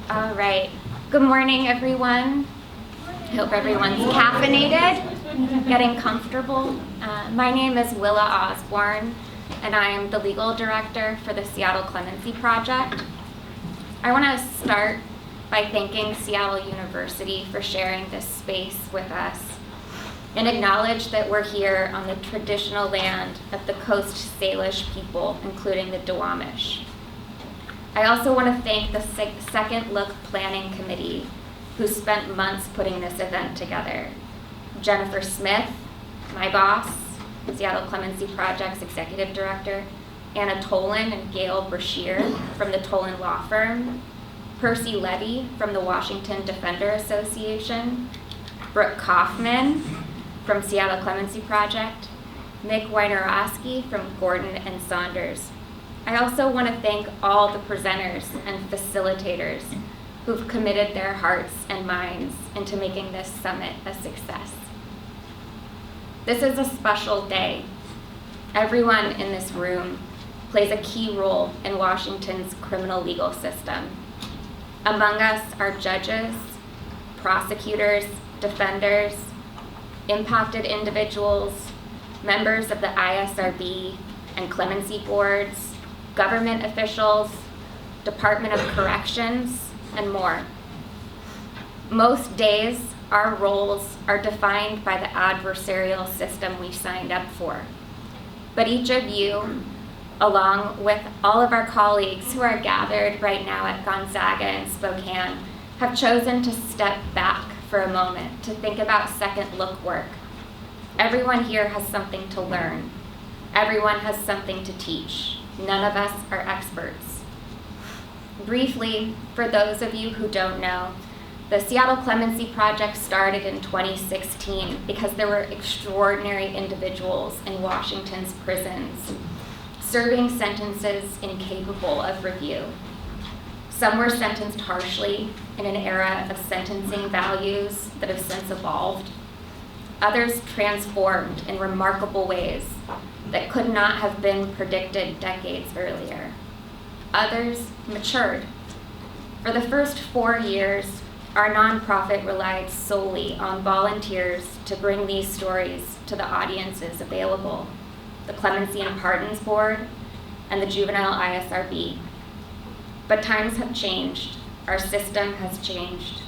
All right. Good morning, everyone. I hope everyone's caffeinated, getting comfortable. My name is Willa Osborne, and I am the legal director for the Seattle Clemency Project. I want to start by thanking Seattle University for sharing this space with us and acknowledge that we're here on the traditional land of the Coast Salish people, including the Duwamish. I also want to thank the Second Look Planning Committee, who spent months putting this event together. Jennifer Smith, my boss, Seattle Clemency Project's executive director, Anna Tolan and Gail Brashear from the Tolan Law Firm, Percy Levy from the Washington Defender Association, Brooke Kaufman from Seattle Clemency Project, Nick Wojnarowski from Gordon and Saunders. I also want to thank all the presenters and facilitators who've committed their hearts and minds into making this summit a success. This is a special day. Everyone in this room plays a key role in Washington's criminal legal system. Among us are judges, prosecutors, defenders, impacted individuals, members of the ISRB and clemency boards, government officials, Department of Corrections, and more. Most days, our roles are defined by the adversarial system we signed up for. But each of you, along with all of our colleagues who are gathered right now at Gonzaga and Spokane, have chosen to step back for a moment to think about second look work. Everyone here has something to learn. Everyone has something to teach. None of us are experts. Briefly, for those of you who don't know, the Seattle Clemency Project started in 2016 because there were extraordinary individuals in Washington's prisons serving sentences incapable of review. Some were sentenced harshly in an era of sentencing values that have since evolved. Others transformed in remarkable ways that could not have been predicted decades earlier. Others matured. For the first 4 years, our nonprofit relied solely on volunteers to bring these stories to the audiences available, the Clemency and Pardons Board and the Juvenile ISRB. But times have changed. Our system has changed.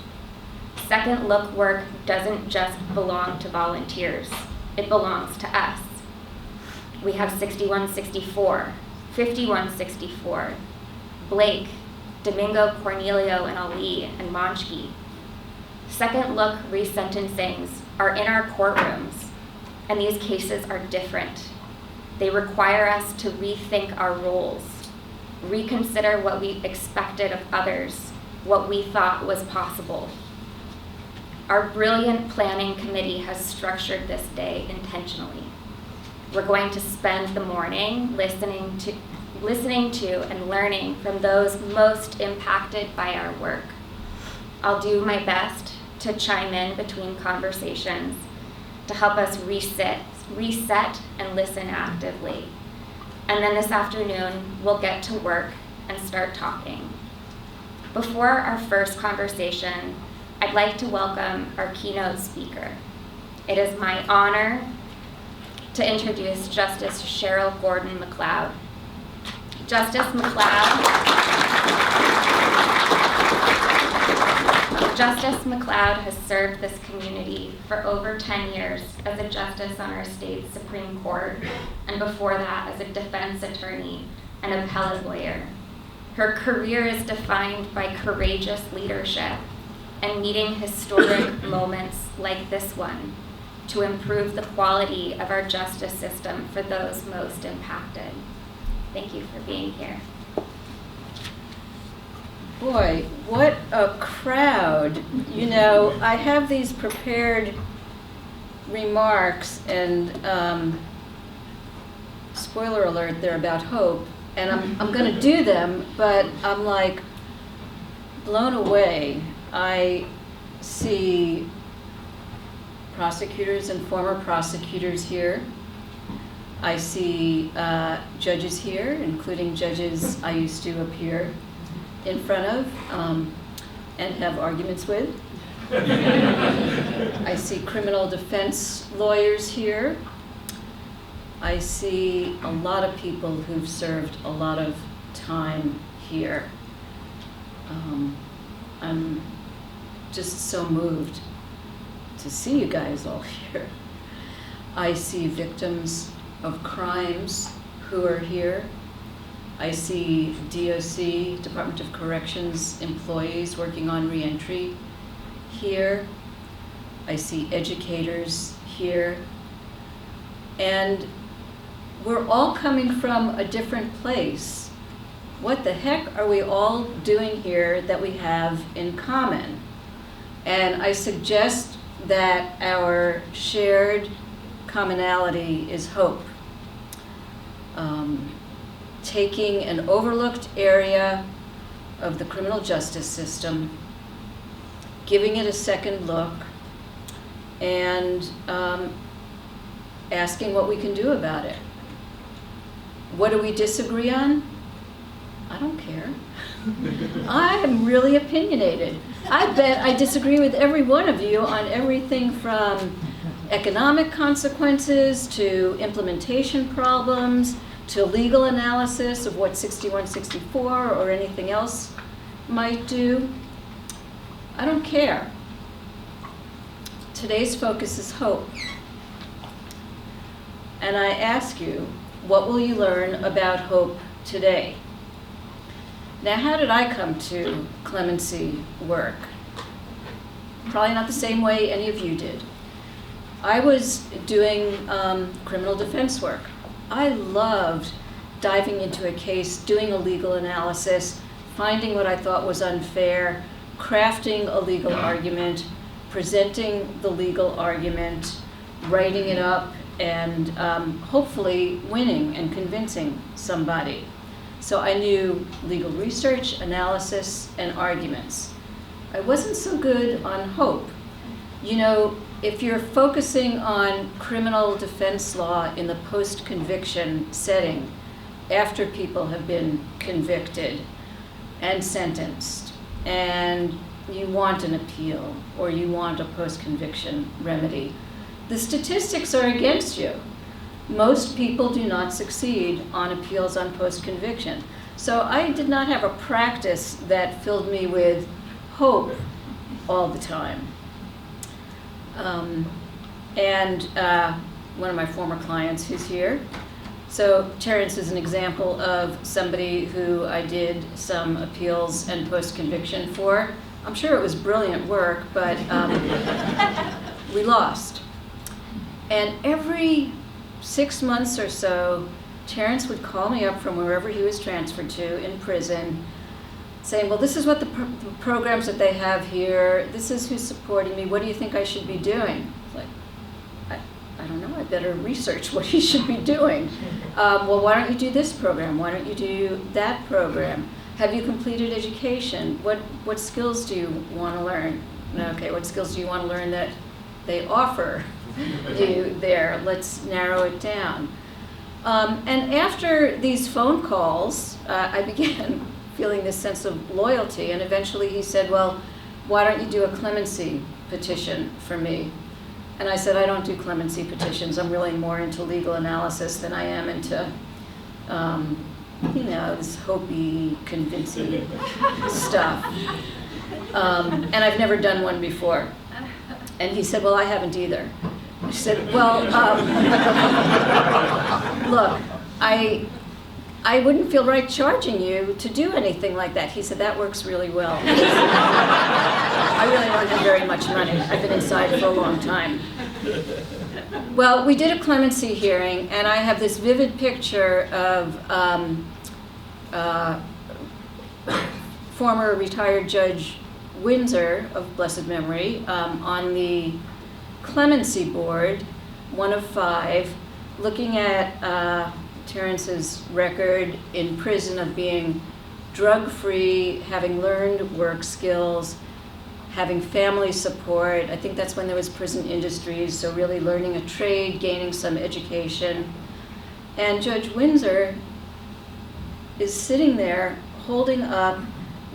Second look work doesn't just belong to volunteers. It belongs to us. We have 6164, 5164, Blake, Domingo Cornelio and Ali, and Monchki. Second look resentencings are in our courtrooms, and these cases are different. They require us to rethink our roles, reconsider what we expected of others, what we thought was possible. Our brilliant planning committee has structured this day intentionally. We're going to spend the morning listening to and learning from those most impacted by our work. I'll do my best to chime in between conversations to help us reset and listen actively. And then this afternoon, we'll get to work and start talking. Before our first conversation, I'd like to welcome our keynote speaker. It is my honor to introduce Justice Cheryl Gordon McLeod. Justice McLeod has served this community for over 10 years as a justice on our state's Supreme Court, and before that as a defense attorney and appellate lawyer. Her career is defined by courageous leadership and meeting historic moments like this one to improve the quality of our justice system for those most impacted. Thank you for being here. Boy, what a crowd. You know, I have these prepared remarks, and spoiler alert, they're about hope, and I'm going to do them, but I'm like blown away. I see prosecutors and former prosecutors here. I see judges here, including judges I used to appear in front of. and have arguments with. I see criminal defense lawyers here. I see a lot of people who've served a lot of time here. I'm just so moved to see you guys all here. I see victims of crimes who are here. I see DOC, Department of Corrections employees working on reentry here. I see educators here. And we're all coming from a different place. What the heck are we all doing here that we have in common? And I suggest that our shared commonality is hope. Taking an overlooked area of the criminal justice system, giving it a second look, and asking what we can do about it. What do we disagree on? I don't care. I'm really opinionated. I bet I disagree with every one of you on everything from economic consequences to implementation problems to legal analysis of what 6164 or anything else might do. I don't care. Today's focus is hope. And I ask you, what will you learn about hope today? Now, how did I come to clemency work? Probably not the same way any of you did. I was doing criminal defense work. I loved diving into a case, doing a legal analysis, finding what I thought was unfair, crafting a legal argument, presenting the legal argument, writing it up, and hopefully winning and convincing somebody. So I knew legal research, analysis, and arguments. I wasn't so good on hope. You know, if you're focusing on criminal defense law in the post-conviction setting, after people have been convicted and sentenced, and you want an appeal or you want a post-conviction remedy, the statistics are against you. Most people do not succeed on appeals on post-conviction. So I did not have a practice that filled me with hope all the time. One of my former clients who's here. So Terrence is an example of somebody who I did some appeals and post-conviction for. I'm sure it was brilliant work, but we lost. And every 6 months or so, Terrence would call me up from wherever he was transferred to in prison, saying, well, this is what the programs that they have here, this is who's supporting me, what do you think I should be doing? Like, I don't know, I better research what he should be doing. Well, why don't you do this program? Why don't you do that program? Have you completed education? What skills do you want to learn? Okay, what skills do you want to learn that they offer you there? Let's narrow it down. And after these phone calls, I began feeling this sense of loyalty, and eventually he said, well, why don't you do a clemency petition for me? And I said, I don't do clemency petitions. I'm really more into legal analysis than I am into, this hopey, convincing stuff. And I've never done one before. And he said, well, I haven't either. I said, well, look, I wouldn't feel right charging you to do anything like that. He said, that works really well. I really don't have very much money. I've been inside for a long time. Well, we did a clemency hearing, and I have this vivid picture of former retired Judge Windsor of blessed memory on the clemency board, one of 5, looking at Terrence's record in prison of being drug-free, having learned work skills, having family support. I think that's when there was prison industries, so really learning a trade, gaining some education. And Judge Windsor is sitting there holding up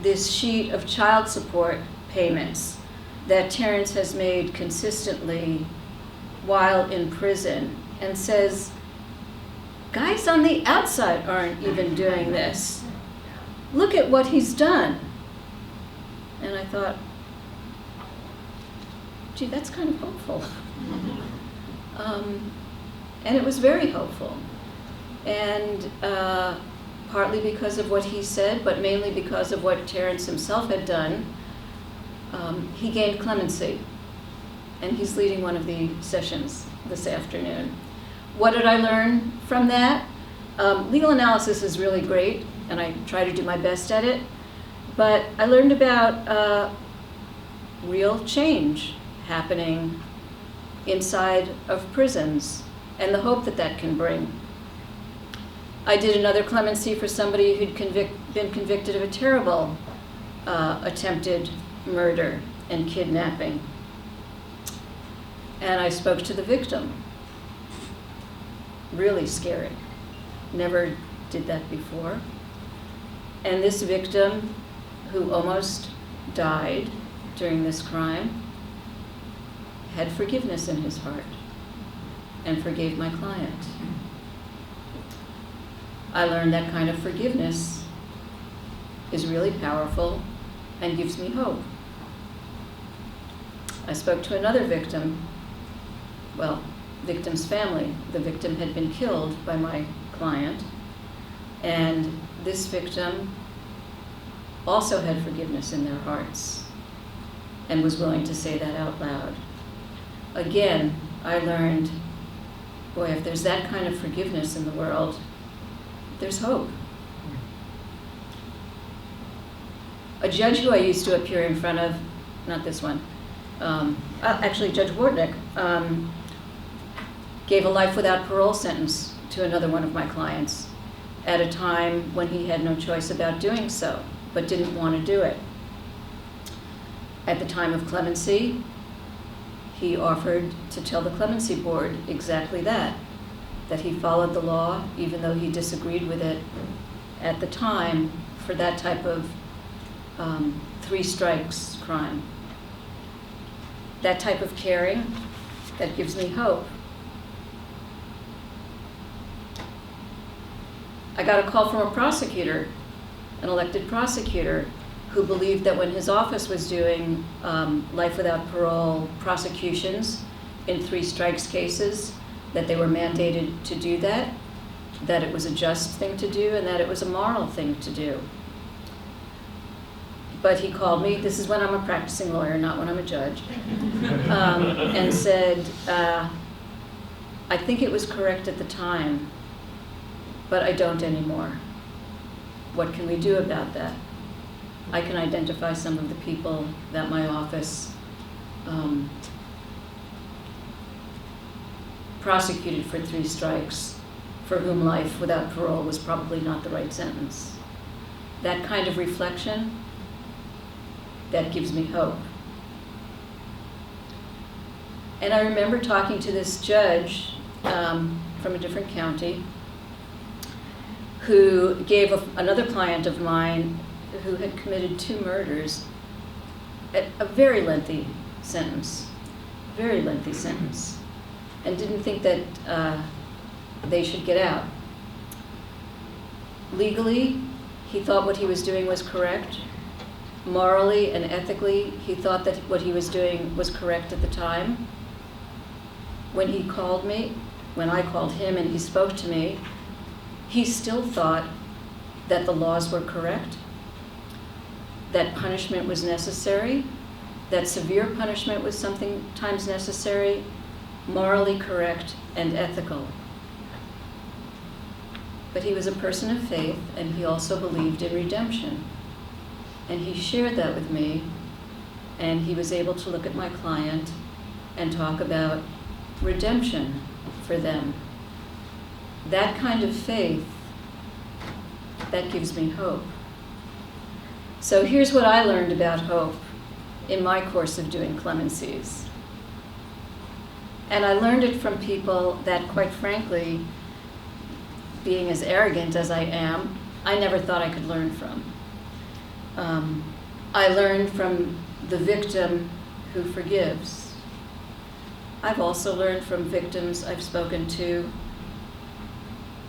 this sheet of child support payments that Terrence has made consistently while in prison and says, guys on the outside aren't even doing this. Look at what he's done. And I thought, gee, that's kind of hopeful. And it was very hopeful. And partly because of what he said, but mainly because of what Terrence himself had done, he gained clemency. And he's leading one of the sessions this afternoon. What did I learn from that? Legal analysis is really great, and I try to do my best at it. But I learned about real change happening inside of prisons and the hope that that can bring. I did another clemency for somebody who'd been convicted of a terrible attempted murder and kidnapping. And I spoke to the victim. Really scary. Never did that before. And this victim, who almost died during this crime, had forgiveness in his heart and forgave my client. I learned that kind of forgiveness is really powerful and gives me hope. I spoke to another victim, well, victim's family. The victim had been killed by my client, and this victim also had forgiveness in their hearts and was willing to say that out loud. Again, I learned, boy, if there's that kind of forgiveness in the world, there's hope. A judge who I used to appear in front of, not this one, actually Judge Wartnick, gave a life without parole sentence to another one of my clients at a time when he had no choice about doing so, but didn't want to do it. At the time of clemency, he offered to tell the clemency board exactly that he followed the law even though he disagreed with it at the time for that type of 3 strikes crime. That type of caring, that gives me hope. I got a call from a prosecutor, an elected prosecutor, who believed that when his office was doing life without parole prosecutions in 3 strikes cases, that they were mandated to do that it was a just thing to do, and that it was a moral thing to do. But he called me, this is when I'm a practicing lawyer, not when I'm a judge, and said, I think it was correct at the time, but I don't anymore. What can we do about that? I can identify some of the people that my office prosecuted for 3 strikes, for whom life without parole was probably not the right sentence. That kind of reflection, that gives me hope. And I remember talking to this judge from a different county who gave another client of mine who had committed 2 murders a very lengthy sentence, and didn't think that they should get out. Legally, he thought what he was doing was correct. Morally and ethically, he thought that what he was doing was correct at the time. When he called me, when I called him and he spoke to me, he still thought that the laws were correct, that punishment was necessary, that severe punishment was sometimes necessary, morally correct and ethical. But he was a person of faith, and he also believed in redemption. And he shared that with me, and he was able to look at my client and talk about redemption for them. That kind of faith, that gives me hope. So here's what I learned about hope in my course of doing clemencies. And I learned it from people that, quite frankly, being as arrogant as I am, I never thought I could learn from. I learned from the victim who forgives. I've also learned from victims I've spoken to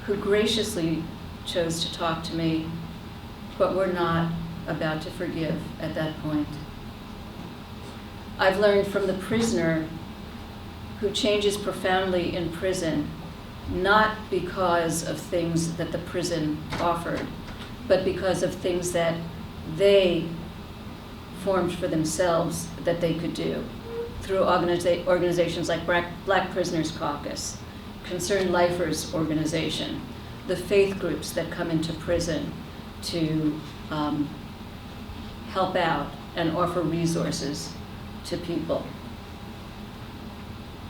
who graciously chose to talk to me, but were not about to forgive at that point. I've learned from the prisoner who changes profoundly in prison, not because of things that the prison offered, but because of things that they formed for themselves that they could do through organizations like Black Prisoners Caucus, Concerned Lifers Organization, the faith groups that come into prison to help out and offer resources to people.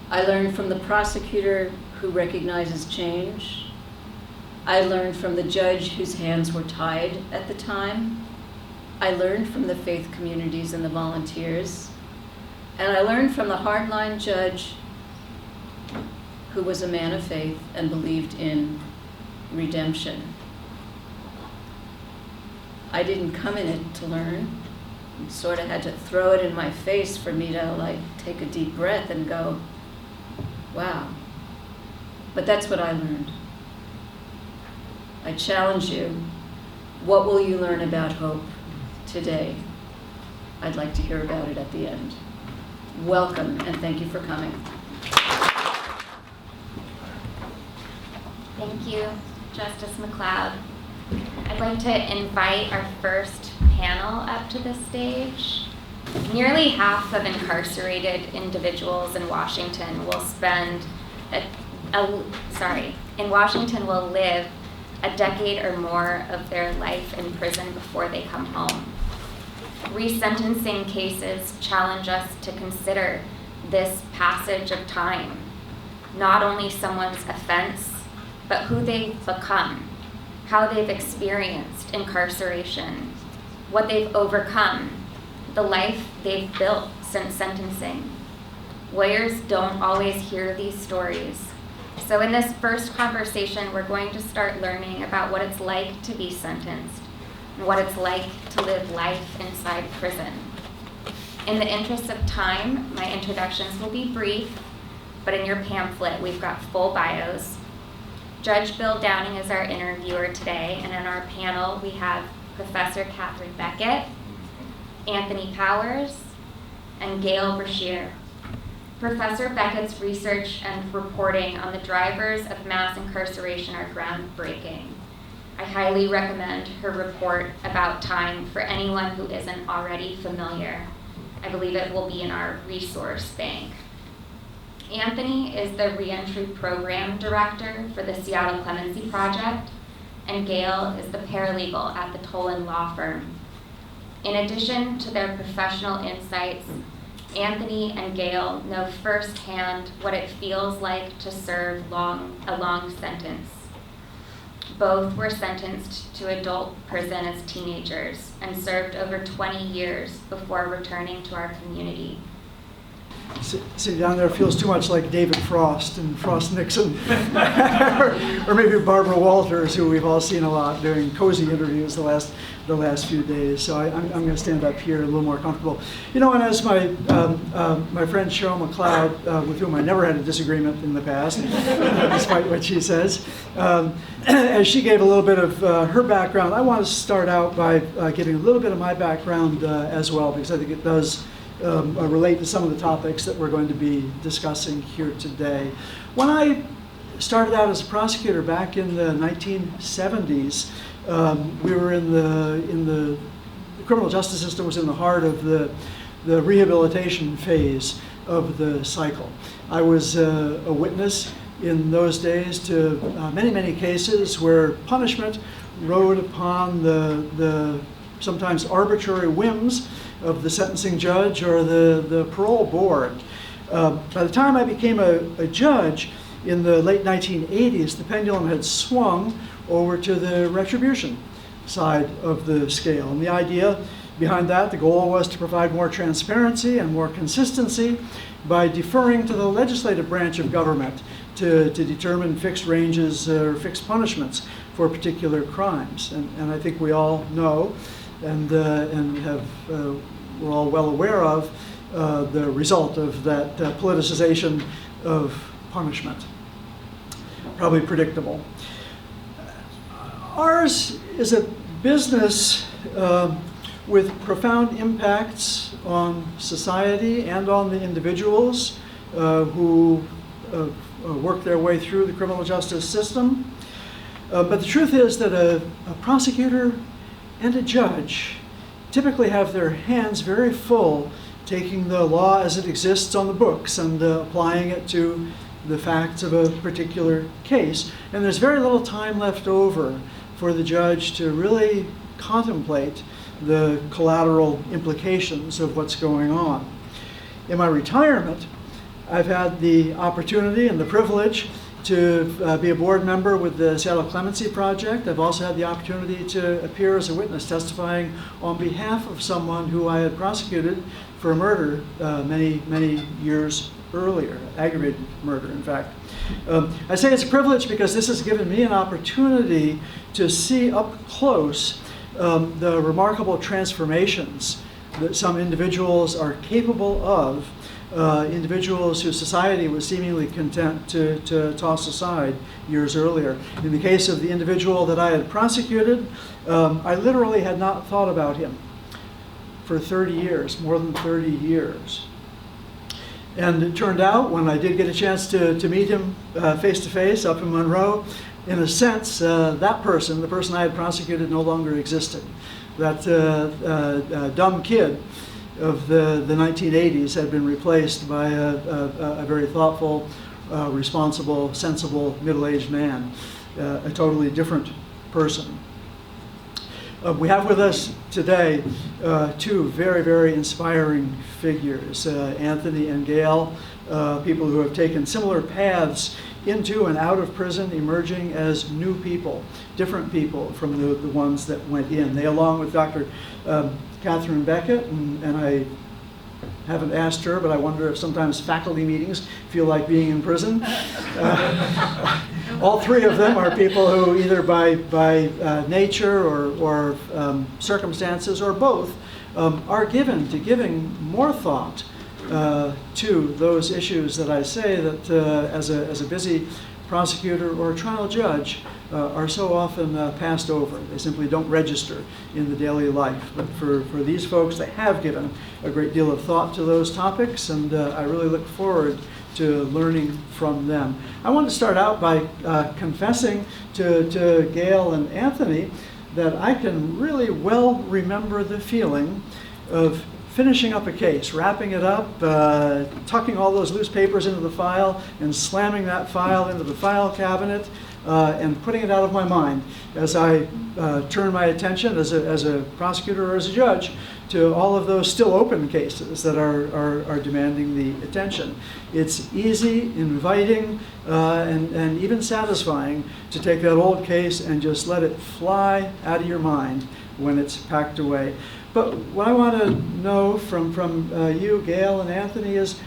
I learned from the prosecutor who recognizes change. I learned from the judge whose hands were tied at the time. I learned from the faith communities and the volunteers. And I learned from the hardline judge who was a man of faith and believed in redemption. I didn't come in it to learn. You sort of had to throw it in my face for me to take a deep breath and go, wow. But that's what I learned. I challenge you, what will you learn about hope today? I'd like to hear about it at the end. Welcome, and thank you for coming. Thank you, Justice McLeod. I'd like to invite our first panel up to the stage. Nearly half of incarcerated individuals in Washington will live a decade or more of their life in prison before they come home. Resentencing cases challenge us to consider this passage of time, not only someone's offense, but who they've become, how they've experienced incarceration, what they've overcome, the life they've built since sentencing. Lawyers don't always hear these stories. So in this first conversation, we're going to start learning about what it's like to be sentenced and what it's like to live life inside prison. In the interest of time, my introductions will be brief, but in your pamphlet, we've got full bios. Judge Bill Downing is our interviewer today, and in our panel, we have Professor Catherine Beckett, Anthony Powers, and Gail Brashear. Professor Beckett's research and reporting on the drivers of mass incarceration are groundbreaking. I highly recommend her report about time for anyone who isn't already familiar. I believe it will be in our resource bank. Anthony is the Reentry Program Director for the Seattle Clemency Project, and Gail is the paralegal at the Tolan Law Firm. In addition to their professional insights, Anthony and Gail know firsthand what it feels like to serve a long sentence. Both were sentenced to adult prison as teenagers and served over 20 years before returning to our community. Sitting down there feels too much like David Frost and Frost Nixon, or maybe Barbara Walters, who we've all seen a lot doing cozy interviews the last few days. So I'm going to stand up here a little more comfortable. You know, and as my friend Cheryl McLeod, with whom I never had a disagreement in the past, despite what she says, as she gave a little bit of her background, I want to start out by giving a little bit of my background as well, because I think it does relate to some of the topics that we're going to be discussing here today. When I started out as a prosecutor back in the 1970s, we were in the criminal justice system was in the heart of the rehabilitation phase of the cycle. I was a witness in those days to many cases where punishment rode upon the sometimes arbitrary whims of the sentencing judge or the parole board. By the time I became a judge in the late 1980s, the pendulum had swung over to the retribution side of the scale. And the idea behind that, the goal was to provide more transparency and more consistency by deferring to the legislative branch of government to determine fixed ranges or fixed punishments for particular crimes. And I think we all know and we're all well aware of the result of that politicization of punishment. Probably predictable. Ours is a business with profound impacts on society and on the individuals who work their way through the criminal justice system. But the truth is that a prosecutor and a judge typically have their hands very full taking the law as it exists on the books and applying it to the facts of a particular case. And there's very little time left over for the judge to really contemplate the collateral implications of what's going on. In my retirement, I've had the opportunity and the privilege to be a board member with the Seattle Clemency Project. I've also had the opportunity to appear as a witness testifying on behalf of someone who I had prosecuted for a murder many years earlier, aggravated murder, in fact. I say it's a privilege because this has given me an opportunity to see up close the remarkable transformations that some individuals are capable of, individuals whose society was seemingly content to toss aside years earlier. In the case of the individual that I had prosecuted, I literally had not thought about him for 30 years, more than 30 years. And it turned out, when I did get a chance to meet him face to face up in Monroe, in a sense, that person, the person I had prosecuted, no longer existed. That dumb kid of the 1980s had been replaced by a very thoughtful, responsible, sensible, middle-aged man, a totally different person. We have with us today two very, very inspiring figures, Anthony and Gail, people who have taken similar paths into and out of prison, emerging as new people, different people from the ones that went in. They, along with Dr. Catherine Beckett, and I haven't asked her, but I wonder if sometimes faculty meetings feel like being in prison. All three of them are people who either by nature or circumstances or both are given to giving more thought to those issues that I say that as a busy prosecutor or trial judge are so often passed over. They simply don't register in the daily life. But for these folks, they have given a great deal of thought to those topics, and I really look forward to learning from them. I want to start out by confessing to Gail and Anthony that I can really well remember the feeling of finishing up a case, wrapping it up, tucking all those loose papers into the file, and slamming that file into the file cabinet, and putting it out of my mind as I turn my attention as a prosecutor or as a judge to all of those still open cases that are demanding the attention. It's easy, inviting, and even satisfying to take that old case and just let it fly out of your mind when it's packed away. But what I want to know from you, Gail and Anthony, is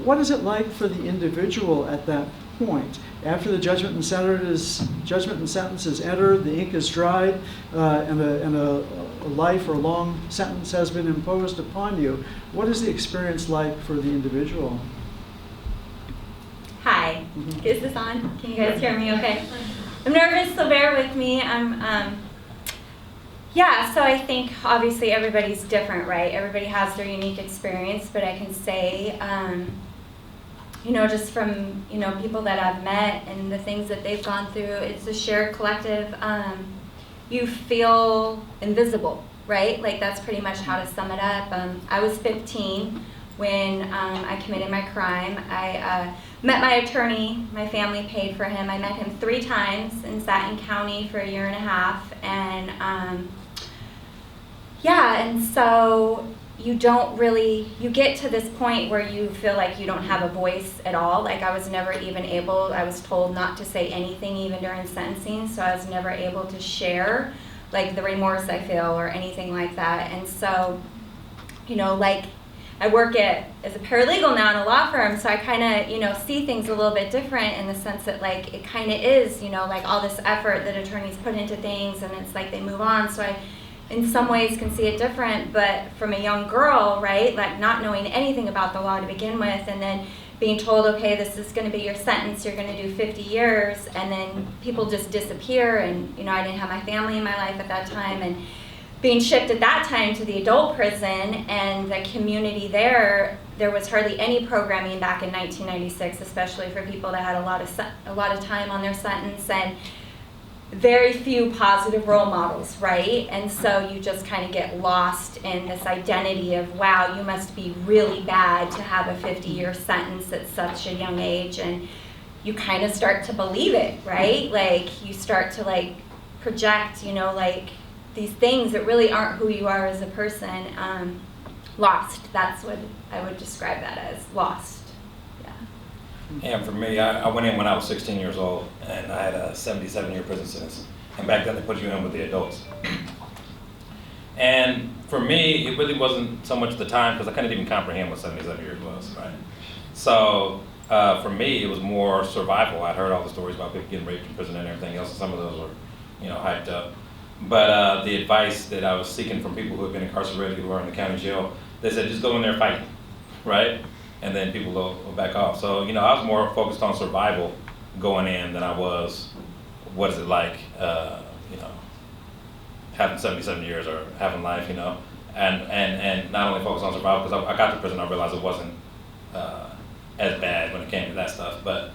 what is it like for the individual at that point? After the judgment and sentence is entered, the ink is dried, and a life or long sentence has been imposed upon you. What is the experience like for the individual? Hi, is this on? Can you guys hear me okay? I'm nervous, so bear with me. Yeah, so I think obviously everybody's different, right? Everybody has their unique experience, but I can say, just from, people that I've met and the things that they've gone through, it's a shared collective. You feel invisible, right? Like that's pretty much how to sum it up. I was 15 when I committed my crime. I met my attorney. My family paid for him. I met him 3 times in Satin County for a year and a half. And and so you get to this point where you feel like you don't have a voice at all. Like I was never even I was told not to say anything even during sentencing, so I was never able to share like the remorse I feel or anything like that. And so, I work as a paralegal now in a law firm, so I kind of, see things a little bit different in the sense that like it kind of is, like all this effort that attorneys put into things and it's like they move on. So I in some ways can see it different, but from a young girl, right, like not knowing anything about the law to begin with, and then being told, okay, this is going to be your sentence, you're going to do 50 years, and then people just disappear, and I didn't have my family in my life at that time, and being shipped at that time to the adult prison, and the community there was hardly any programming back in 1996, especially for people that had a lot of time on their sentence, and very few positive role models, right? And so you just kind of get lost in this identity of, wow, you must be really bad to have a 50-year sentence at such a young age, and you kind of start to believe it, right? Like you start to like project, like these things that really aren't who you are as a person. Lost, that's what I would describe that as, lost. And for me, I went in when I was 16 years old, and I had a 77-year prison sentence. And back then, they put you in with the adults. And for me, it really wasn't so much the time, because I couldn't even comprehend what 77 years was, right? So for me, it was more survival. I'd heard all the stories about people getting raped in prison and everything else, and some of those were, hyped up. But the advice that I was seeking from people who had been incarcerated, who were in the county jail, they said, just go in there fighting, right? And then people will back off. So, I was more focused on survival going in than I was, what is it like, having 77 years or having life, and not only focus on survival, because I got to prison, I realized it wasn't as bad when it came to that stuff, but,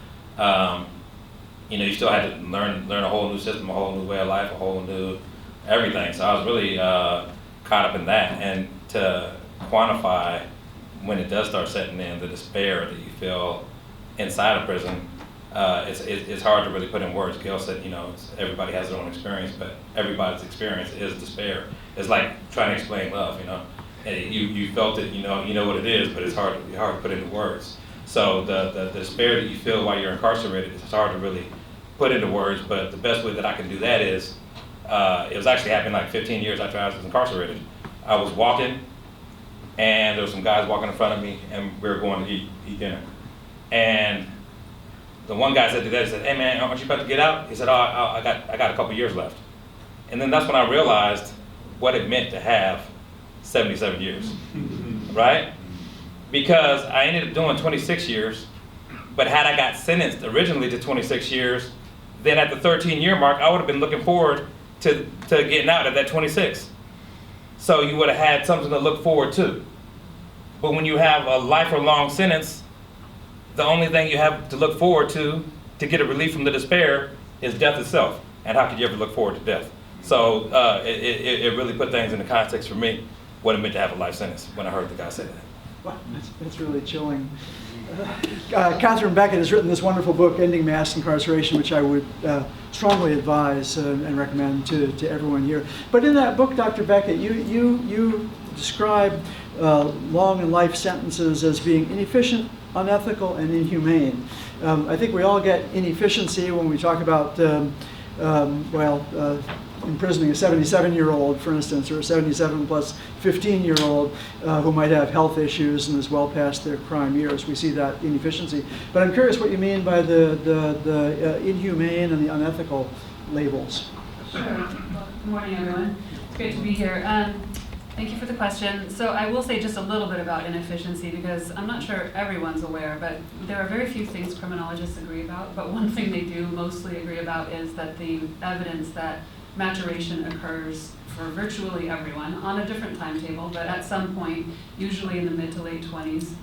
you still had to learn a whole new system, a whole new way of life, a whole new everything. So I was really caught up in that, and to quantify when it does start setting in, the despair that you feel inside of prison, it's hard to really put in words. Gail said, everybody has their own experience, but everybody's experience is despair. It's like trying to explain love, You felt it, you know what it is, but it's hard to put into words. So the despair that you feel while you're incarcerated, it's hard to really put into words, but the best way that I can do that is, it was actually happening like 15 years after I was incarcerated. I was walking, and there were some guys walking in front of me, and we were going to eat dinner. And the one guy said to that, he said, "Hey man, aren't you about to get out?" He said, "Oh, I got a couple years left." And then that's when I realized what it meant to have 77 years, right? Because I ended up doing 26 years, but had I got sentenced originally to 26 years, then at the 13-year mark, I would have been looking forward to getting out at that 26. So you would have had something to look forward to. But when you have a life or long sentence, the only thing you have to look forward to get a relief from the despair is death itself. And how could you ever look forward to death? So it really put things into context for me, what it meant to have a life sentence when I heard the guy say that. Wow, that's really chilling. Catherine Beckett has written this wonderful book, Ending Mass Incarceration, which I would strongly advise and recommend to everyone here. But in that book, Dr. Beckett, you describe long and life sentences as being inefficient, unethical, and inhumane. I think we all get inefficiency when we talk about, imprisoning a 77-year-old, for instance, or a 77 plus 15-year-old who might have health issues and is well past their prime years. We see that inefficiency. But I'm curious what you mean by the inhumane and the unethical labels. Sure. Well, good morning, everyone. It's great to be here. Thank you for the question. So I will say just a little bit about inefficiency, because I'm not sure everyone's aware, but there are very few things criminologists agree about. But one thing they do mostly agree about is that the evidence that maturation occurs for virtually everyone on a different timetable, but at some point, usually in the mid to late 20s,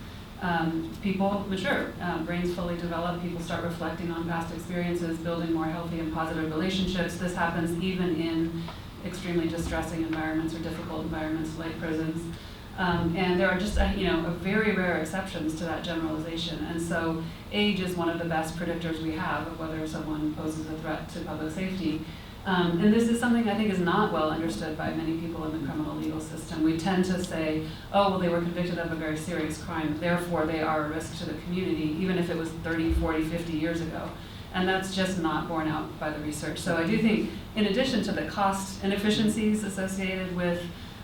people mature, brains fully develop, people start reflecting on past experiences, building more healthy and positive relationships. This happens even in extremely distressing environments or difficult environments like prisons. And there are just very rare exceptions to that generalization. And so age is one of the best predictors we have of whether someone poses a threat to public safety. And this is something I think is not well understood by many people in the criminal legal system. We tend to say, oh, well, they were convicted of a very serious crime, therefore they are a risk to the community, even if it was 30, 40, 50 years ago. And that's just not borne out by the research. So I do think, in addition to the cost inefficiencies associated with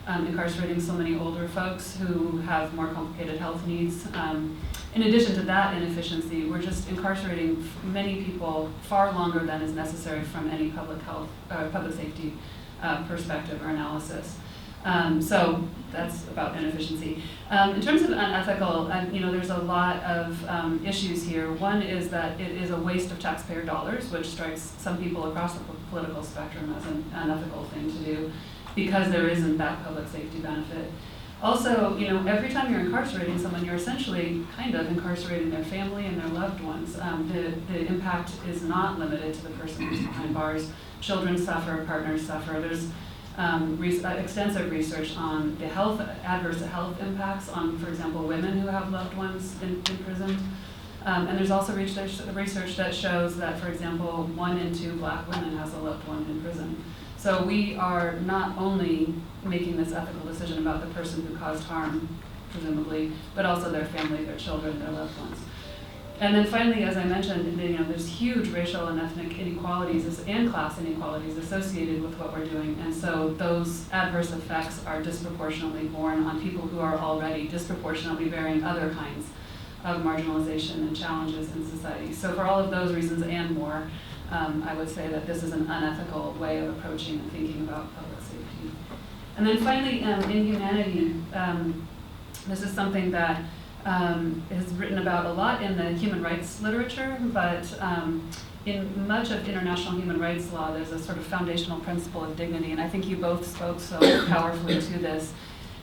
incarcerating so many older folks who have more complicated health needs, in addition to that inefficiency, we're just incarcerating many people far longer than is necessary from any public health, public safety perspective or analysis. So that's about inefficiency. In terms of unethical, there's a lot of issues here. One is that it is a waste of taxpayer dollars, which strikes some people across the political spectrum as an unethical thing to do, because there isn't that public safety benefit. Also, every time you're incarcerating someone, you're essentially kind of incarcerating their family and their loved ones. The impact is not limited to the person who's behind bars. Children suffer, partners suffer. There's extensive research on the adverse health impacts on, for example, women who have loved ones in prison. And there's also research that shows that, for example, 1 in 2 Black women has a loved one in prison. So we are not only making this ethical decision about the person who caused harm, presumably, but also their family, their children, their loved ones. And then finally, as I mentioned, there's huge racial and ethnic inequalities and class inequalities associated with what we're doing. And so those adverse effects are disproportionately borne on people who are already disproportionately bearing other kinds of marginalization and challenges in society. So for all of those reasons and more, I would say that this is an unethical way of approaching and thinking about public safety. And then finally, in humanity, this is something that is written about a lot in the human rights literature, but in much of international human rights law, there's a sort of foundational principle of dignity, and I think you both spoke so powerfully to this,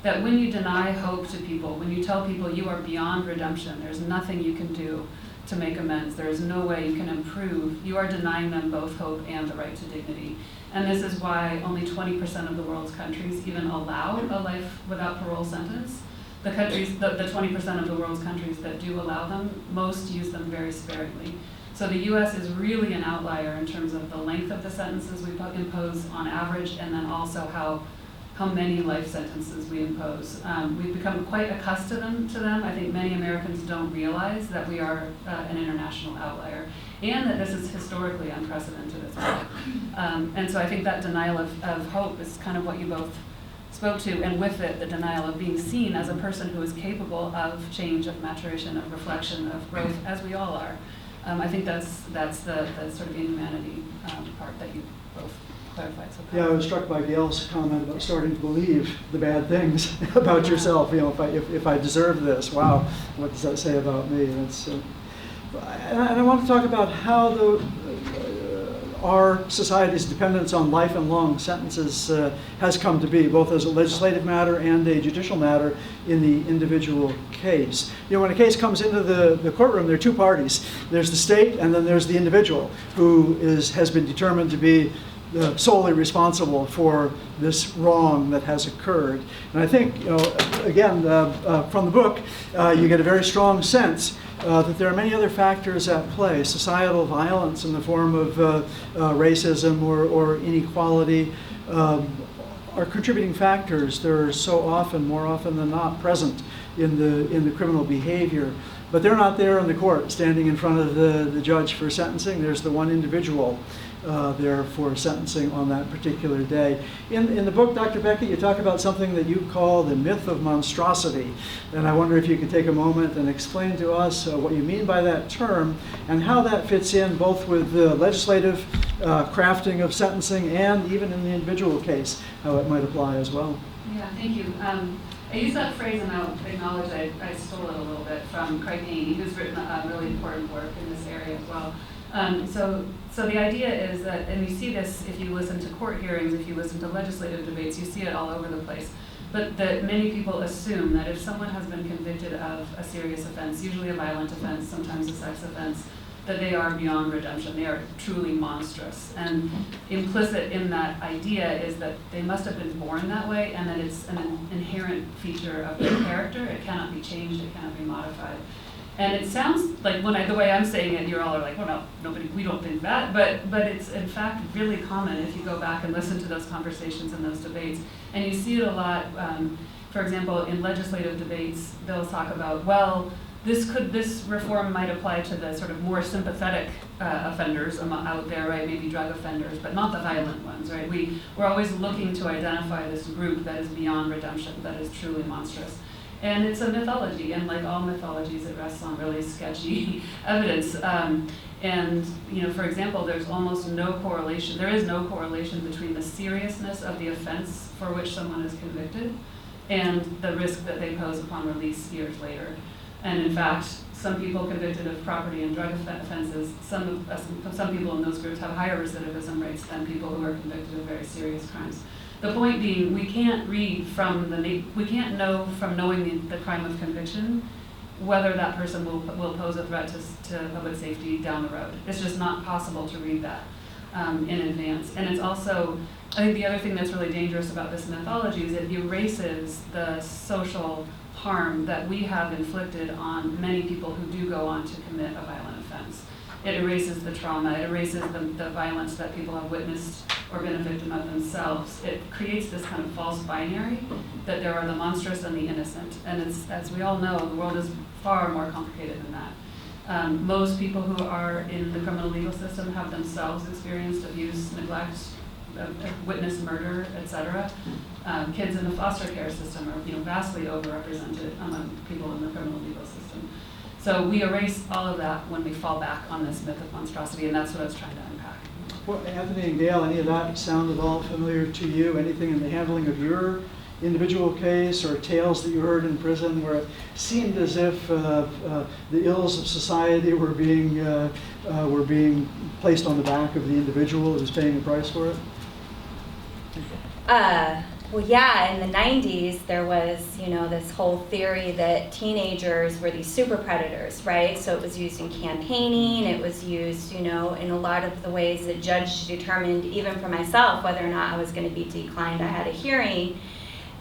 that when you deny hope to people, when you tell people you are beyond redemption, there's nothing you can do to make amends, there is no way you can improve, you are denying them both hope and the right to dignity. And this is why only 20% of the world's countries even allow a life without parole sentence. The 20% of the world's countries that do allow them, most use them very sparingly. So the US is really an outlier in terms of the length of the sentences we impose on average, and then also how many life sentences we impose. We've become quite accustomed to them. I think many Americans don't realize that we are an international outlier, and that this is historically unprecedented as well. And so I think that denial of hope is kind of what you both spoke to, and with it, the denial of being seen as a person who is capable of change, of maturation, of reflection, of growth, as we all are. I think that's the sort of inhumanity part that you both clarified so powerfully. Yeah, I was struck by Gail's comment about starting to believe the bad things about yourself. If I deserve this, wow, what does that say about me? That's, and I want to talk about how our society's dependence on life and long sentences has come to be, both as a legislative matter and a judicial matter in the individual case. When a case comes into the courtroom, there are two parties. There's the state, and then there's the individual who has been determined to be solely responsible for this wrong that has occurred. And I think, again, from the book, you get a very strong sense that there are many other factors at play. Societal violence in the form of racism or inequality are contributing factors. They're so often, more often than not, present in the criminal behavior. But they're not there in the court, standing in front of the judge for sentencing. There's the one individual there for sentencing on that particular day. In the book, Dr. Beckett, you talk about something that you call the myth of monstrosity. And I wonder if you could take a moment and explain to us what you mean by that term and how that fits in both with the legislative crafting of sentencing and even in the individual case, how it might apply as well. Yeah, thank you. I use that phrase, and I'll acknowledge I stole it a little bit from Craig Haney, who's written a really important work in this area as well. So the idea is that, and you see this if you listen to court hearings, if you listen to legislative debates, you see it all over the place, but that many people assume that if someone has been convicted of a serious offense, usually a violent offense, sometimes a sex offense, that they are beyond redemption. They are truly monstrous. And implicit in that idea is that they must have been born that way, and that it's an inherent feature of their character. It cannot be changed, it cannot be modified. And it sounds like, the way I'm saying it, you're all like, well, no, we don't think that. But it's in fact really common if you go back and listen to those conversations and those debates. And you see it a lot, for example, in legislative debates, they'll talk about, well, this reform might apply to the sort of more sympathetic offenders out there, right? Maybe drug offenders, but not the violent ones, right? We're always looking to identify this group that is beyond redemption, that is truly monstrous. And it's a mythology, and like all mythologies, it rests on really sketchy evidence. And, for example, there's almost no correlation, there is no correlation between the seriousness of the offense for which someone is convicted and the risk that they pose upon release years later. And in fact, some people convicted of property and drug offenses, some people in those groups have higher recidivism rates than people who are convicted of very serious crimes. The point being, we can't know from knowing the crime of conviction whether that person will pose a threat to public safety down the road. It's just not possible to read that in advance. And it's also, I think the other thing that's really dangerous about this mythology is it erases the social harm that we have inflicted on many people who do go on to commit a violent offense. It erases the trauma, it erases the violence that people have witnessed or been a victim of themselves. It creates this kind of false binary that there are the monstrous and the innocent. And it's, as we all know, the world is far more complicated than that. Most people who are in the criminal legal system have themselves experienced abuse, neglect, witnessed murder, etc. Kids in the foster care system are vastly overrepresented among people in the criminal legal system. So we erase all of that when we fall back on this myth of monstrosity, and that's what I was trying to unpack. Well, Anthony and Gail, any of that sound at all familiar to you? Anything in the handling of your individual case or tales that you heard in prison where it seemed as if the ills of society were being placed on the back of the individual who was paying the price for it? Well, yeah, in the 90s, there was, this whole theory that teenagers were these super predators, right? So it was used in campaigning, it was used, in a lot of the ways that judge determined, even for myself, whether or not I was going to be declined. I had a hearing,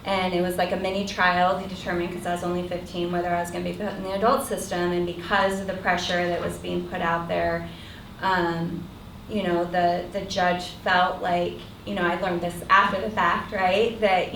and it was like a mini trial to determine, because I was only 15, whether I was going to be put in the adult system. And because of the pressure that was being put out there, the judge felt like, I learned this after the fact, right? That,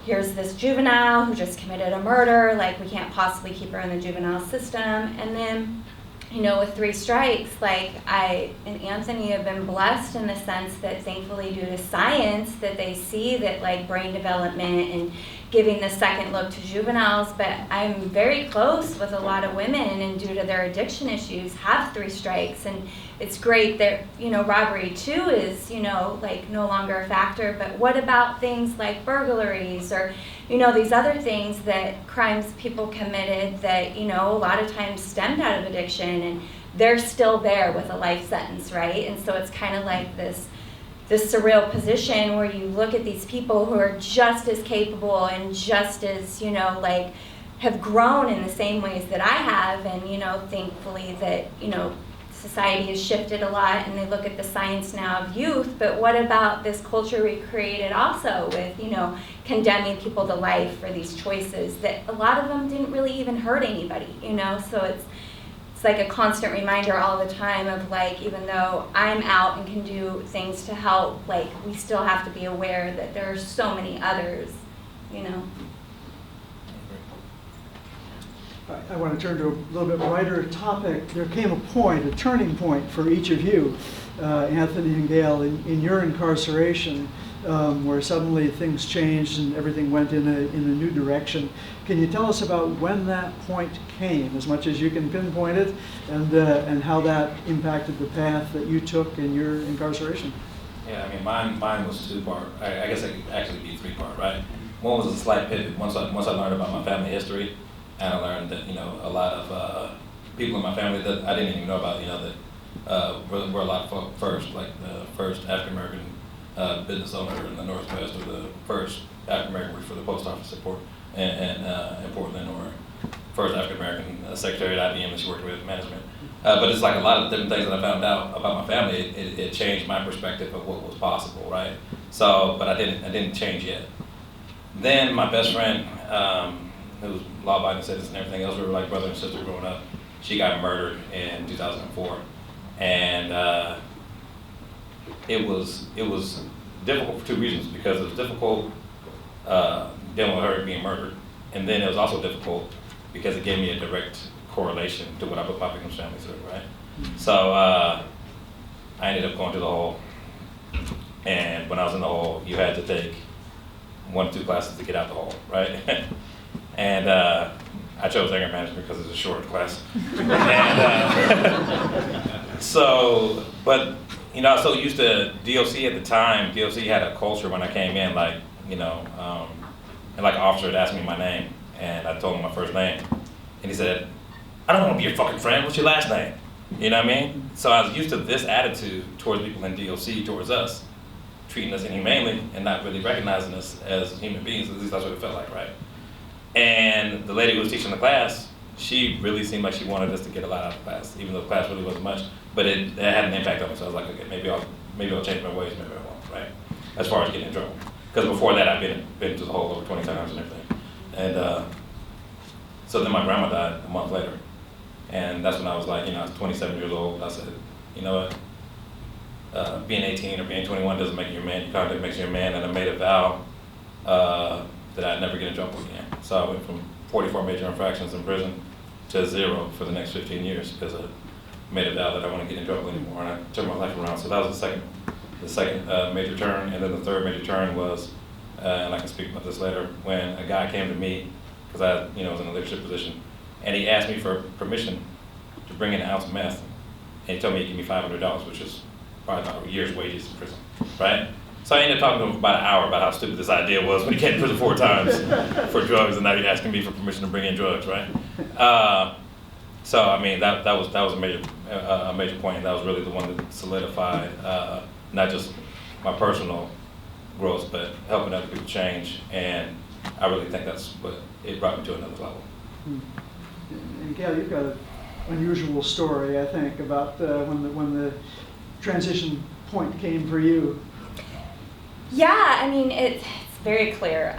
here's this juvenile who just committed a murder, like we can't possibly keep her in the juvenile system. And then, with 3 strikes, like I and Anthony have been blessed in the sense that thankfully due to science that they see that like brain development and giving the second look to juveniles, but I'm very close with a lot of women and due to their addiction issues have 3 strikes. And it's great that, robbery too is, like no longer a factor, but what about things like burglaries or, these other things that crimes people committed that, a lot of times stemmed out of addiction and they're still there with a life sentence, right? And so it's kind of like this surreal position where you look at these people who are just as capable and just as, have grown in the same ways that I have. And, thankfully that, society has shifted a lot and they look at the science now of youth, but what about this culture we created also with, condemning people to life for these choices that a lot of them didn't really even hurt anybody, so it's like a constant reminder all the time of like, even though I'm out and can do things to help, like we still have to be aware that there are so many others, I want to turn to a little bit brighter topic. There came a point, a turning point for each of you, Anthony and Gail, in your incarceration, where suddenly things changed and everything went in a new direction. Can you tell us about when that point came, as much as you can pinpoint it, and how that impacted the path that you took in your incarceration? Yeah, I mean, mine was 2-part. I guess it could actually be 3-part, right? One was a slight pivot. Once I learned about my family history, and I learned that, a lot of people in my family that I didn't even know about, that were a lot first, like the first African-American business owner in the Northwest, or the first African-American worked for the post office in Portland, or first African-American secretary at IBM that she worked with management. But it's like a lot of different things that I found out about my family. It changed my perspective of what was possible, right? So, but I didn't change yet. Then my best friend, who was law-abiding citizen and everything else, we were like brother and sister growing up. She got murdered in 2004, and it was difficult for 2 reasons. Because it was difficult dealing with her being murdered, and then it was also difficult because it gave me a direct correlation to what I put my victim's family through, right? So I ended up going to the hole, and when I was in the hole, you had to take 1 or 2 classes to get out the hole, right? And I chose anger management because it's a short class. And so, but you know, I was so used to DOC at the time. DOC had a culture when I came in, like, you know, and like an officer had asked me my name, and I told him my first name, and he said, "I don't want to be your fucking friend. What's your last name?" You know what I mean? So I was used to this attitude towards people in DOC, towards us, treating us inhumanely and not really recognizing us as human beings. At least that's what it felt like, right? And the lady who was teaching the class, she really seemed like she wanted us to get a lot out of the class, even though the class really wasn't much. But it had an impact on me, so I was like, okay, maybe I'll change my ways, maybe I won't, right? As far as getting in trouble, because before that I've been to the hole over 20 times and everything. And so then my grandma died a month later, and that's when I was like, you know, I was 27 years old. I said, you know what? Being 18 or being 21 doesn't make you a man. Your conduct makes you a man, and I made a vow that I'd never get in trouble again. So I went from 44 major infractions in prison to 0 for the next 15 years because I made a vow that I wouldn't get in trouble anymore, and I turned my life around. So that was the second major turn, and then the third major turn was, and I can speak about this later, when a guy came to me because I, you know, was in a leadership position, and he asked me for permission to bring in an ounce of meth, and he told me he'd give me $500, which is probably about a year's wages in prison, right? So I ended up talking to him for about an hour about how stupid this idea was when he came to prison 4 times for drugs, and now he's asking me for permission to bring in drugs, right? So I mean that was a major point, and that was really the one that solidified not just my personal growth, but helping other people change, and I really think that's what it brought me to another level. And Gail, you've got an unusual story, I think, about when the transition point came for you. Yeah, I mean, it's very clear.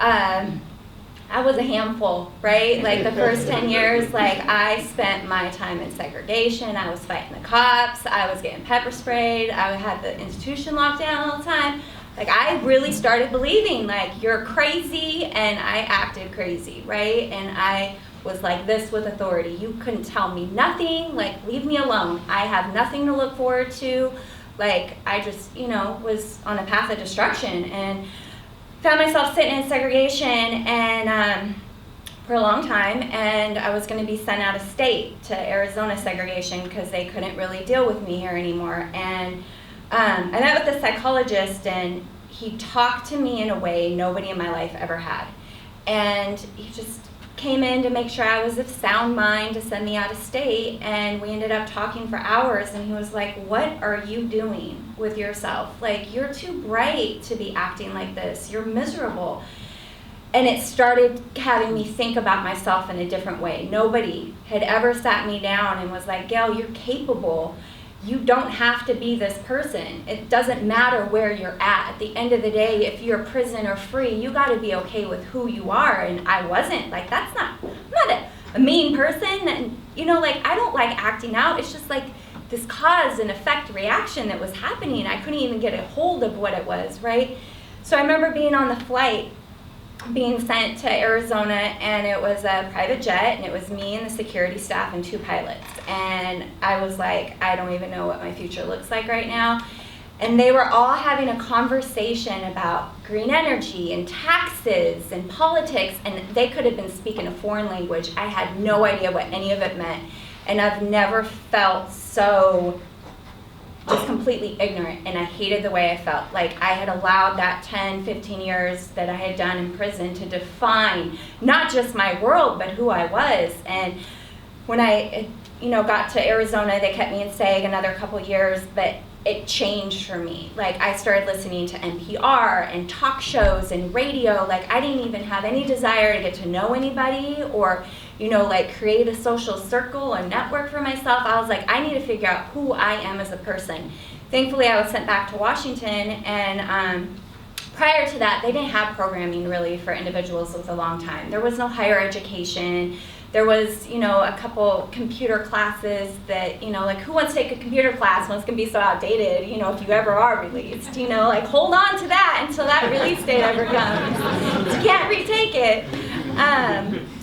I was a handful, right? Like the first 10 years, like I spent my time in segregation. I was fighting the cops. I was getting pepper sprayed. I had the institution locked down all the time. Like I really started believing like you're crazy, and I acted crazy, right? And I was like this with authority. You couldn't tell me nothing, like leave me alone. I have nothing to look forward to. Like I just, you know, was on a path of destruction and found myself sitting in segregation and for a long time, and I was going to be sent out of state to Arizona segregation because they couldn't really deal with me here anymore. And I met with a psychologist, and he talked to me in a way nobody in my life ever had. And he just came in to make sure I was of sound mind to send me out of state, and we ended up talking for hours, and he was like, what are you doing with yourself? Like, you're too bright to be acting like this. You're miserable. And it started having me think about myself in a different way. Nobody had ever sat me down and was like, Gail, you're capable. You don't have to be this person. It doesn't matter where you're at. At the end of the day, if you're prison or free, you got to be okay with who you are. And I wasn't. Like, I'm not a mean person. And, you know, like, I don't like acting out. It's just like this cause and effect reaction that was happening. I couldn't even get a hold of what it was, right? So I remember being on the flight, being sent to Arizona, and it was a private jet, and it was me and the security staff and 2 pilots. And I was like, I don't even know what my future looks like right now. And they were all having a conversation about green energy and taxes and politics, and they could have been speaking a foreign language. I had no idea what any of it meant. And I've never felt so just completely ignorant, and I hated the way I felt. Like I had allowed that 10, 15 years that I had done in prison to define not just my world, but who I was. And when I, you know, got to Arizona, they kept me in SAG another couple years, but it changed for me. Like I started listening to NPR and talk shows and radio. Like I didn't even have any desire to get to know anybody or, you know, like create a social circle or network for myself. I was like, I need to figure out who I am as a person. Thankfully, I was sent back to Washington, and prior to that, they didn't have programming really for individuals with a long time. There was no higher education. There was, you know, a couple computer classes that, you know, like who wants to take a computer class when it's going to be so outdated, you know, if you ever are released, you know, like hold on to that until that release date ever comes. You can't retake it.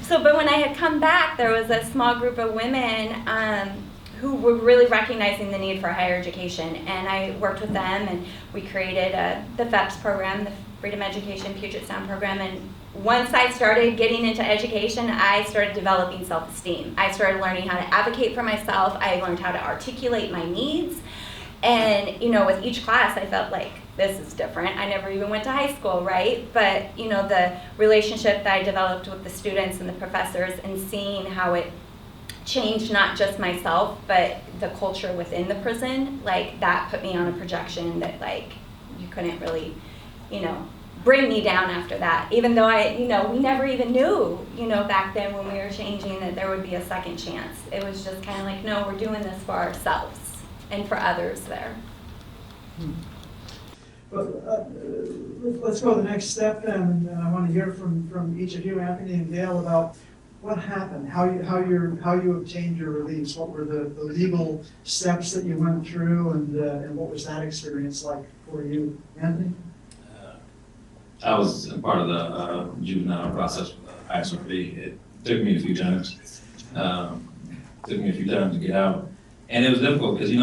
But when I had come back, there was a small group of women who were really recognizing the need for higher education. And I worked with them, and we created the FEPS program, the Freedom Education Puget Sound program, and once I started getting into education, I started developing self-esteem. I started learning how to advocate for myself. I learned how to articulate my needs. And, you know, with each class, I felt like this is different. I never even went to high school, right? But, you know, the relationship that I developed with the students and the professors and seeing how it changed not just myself, but the culture within the prison, like that put me on a projection that like you couldn't really, you know, bring me down after that. Even though we never even knew, you know, back then when we were changing that there would be a second chance. It was just kind of like, no, we're doing this for ourselves and for others there. Well, let's go to the next step then, and I want to hear from each of you, Anthony and Gail, about what happened, how you obtained your release, what were the legal steps that you went through, and what was that experience like for you, Anthony? I was a part of the juvenile process with the ISRB. It took me a few times. To get out, and it was difficult because you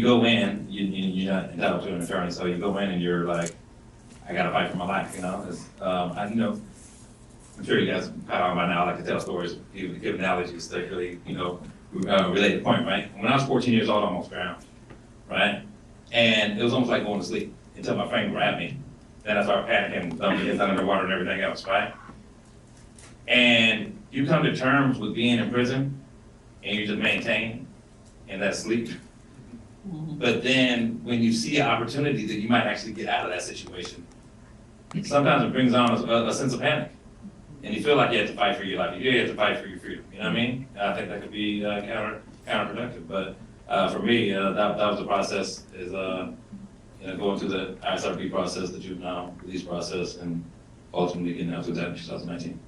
go in, you're not entitled to an attorney, so you go in and you're like, I gotta fight for my life, I'm sure you guys caught on by now. I like to tell stories, give analogies that really, relate the point, right? When I was 14 years old, I almost drowned, right? And it was almost like going to sleep until my friend grabbed me. Then I started panicking, dumping kids under the water and everything else, right? And you come to terms with being in prison and you just maintain in that sleep. But then when you see an opportunity that you might actually get out of that situation, sometimes it brings on a sense of panic. And you feel like you have to fight for your life. You have to fight for your freedom. You know what I mean? I think that could be counterproductive. But for me, that was the process, is going through the ISRB process, the juvenile release process, and ultimately getting out to that in 2019.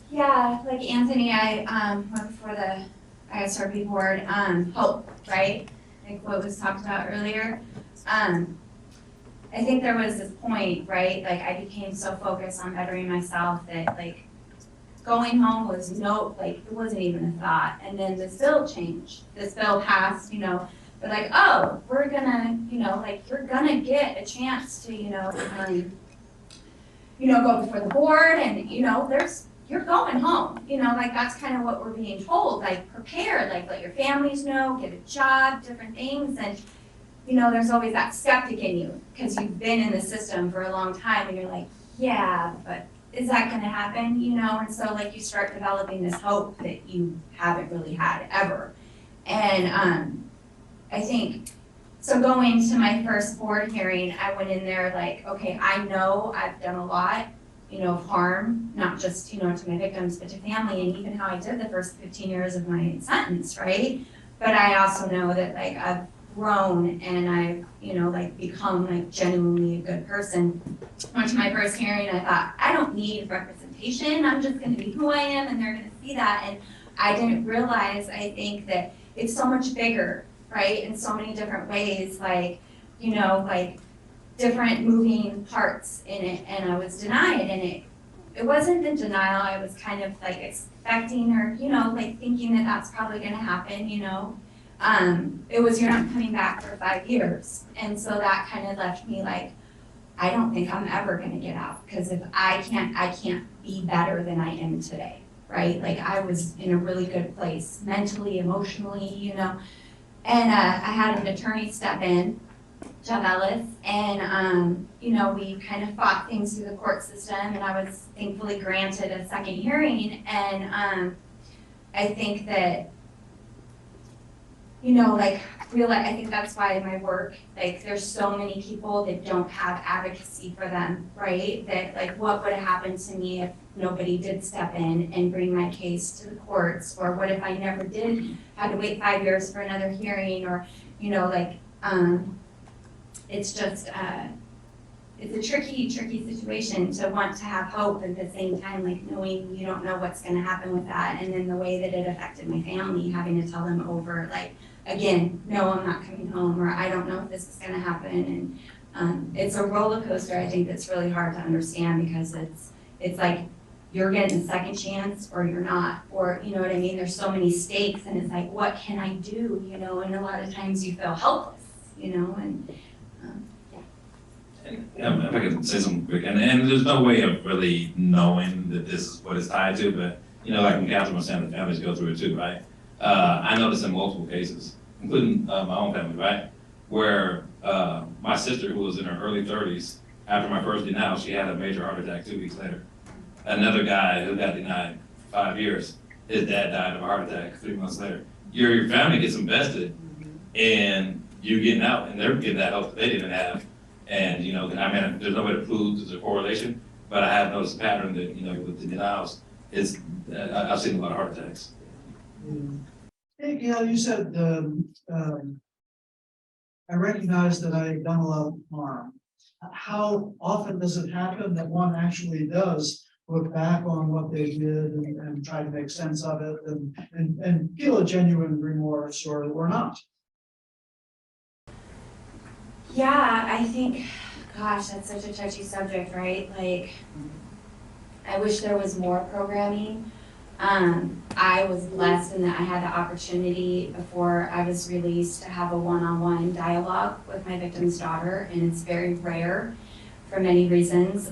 Yeah, like Anthony, I went before the ISRB board, hope, right? Like what was talked about earlier. I think there was this point, right? Like I became so focused on bettering myself that like going home was it wasn't even a thought. And then this bill changed. This bill passed, they're like, oh, we're gonna, you're gonna get a chance to, go before the board and, you're going home, that's kind of what we're being told, like prepare, like let your families know, get a job, different things. And, there's always that skeptic in you because you've been in the system for a long time and you're like, yeah, but is that going to happen? And so like you start developing this hope that you haven't really had ever. And I think, so going to my first board hearing, I went in there like, okay, I know I've done a lot, of harm, not just, to my victims, but to family, and even how I did the first 15 years of my sentence, right? But I also know that like I've grown and I've, become like genuinely a good person. Went to my first hearing, I thought, I don't need representation, I'm just gonna be who I am and they're gonna see that. And I didn't realize, I think, that it's so much bigger, right? In so many different ways, like, different moving parts in it, and I was denied, and it wasn't the denial I was kind of like expecting or, thinking that that's probably gonna happen, it was, you're not coming back for 5 years. And so that kind of left me like, I don't think I'm ever gonna get out, because if I can't be better than I am today, right? Like I was in a really good place, mentally, emotionally, and I had an attorney step in, Jeff Ellis, and we kind of fought things through the court system, and I was thankfully granted a second hearing. And I think that, I think that's why my work, like there's so many people that don't have advocacy for them, right? That like what would have happened to me if nobody did step in and bring my case to the courts, or what if I never did, had to wait 5 years for another hearing, or, it's just, it's a tricky situation to want to have hope at the same time, like knowing you don't know what's going to happen with that. And then the way that it affected my family, having to tell them over, like, again, no, I'm not coming home, or I don't know if this is going to happen. And it's a roller coaster, I think, that's really hard to understand, because it's like you're getting a second chance or you're not, or you know what I mean? There's so many stakes, and it's like, what can I do? And a lot of times you feel helpless, and yeah. if I could say something quick, and there's no way of really knowing that this is what it's tied to, but, like when Catherine was saying, the families go through it too, right? I noticed in multiple cases, including my own family, right? Where my sister, who was in her early 30s, after my first denial, she had a major heart attack 2 weeks later. Another guy who got denied 5 years, his dad died of a heart attack 3 months later. Your family gets invested in you getting out, and they're getting that help that they didn't have. And, there's no way to prove there's a correlation, but I have noticed a pattern that, with the denials, I've seen a lot of heart attacks. Hey, Gail, you said, I recognize that I've done a lot of harm. How often does it happen that one actually does look back on what they did and try to make sense of it and feel a genuine remorse or not? Yeah, I think, gosh, that's such a touchy subject, right? Like, I wish there was more programming. I was blessed in that I had the opportunity before I was released to have a one-on-one dialogue with my victim's daughter, and it's very rare for many reasons.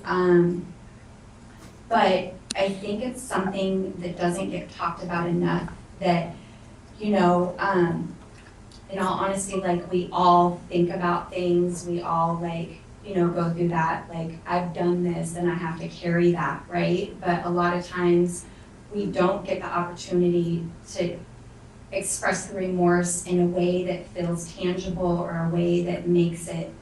But I think it's something that doesn't get talked about enough, that, in all honesty, like, we all think about things, we all go through that, like, I've done this and I have to carry that, right? But a lot of times we don't get the opportunity to express the remorse in a way that feels tangible or a way that makes it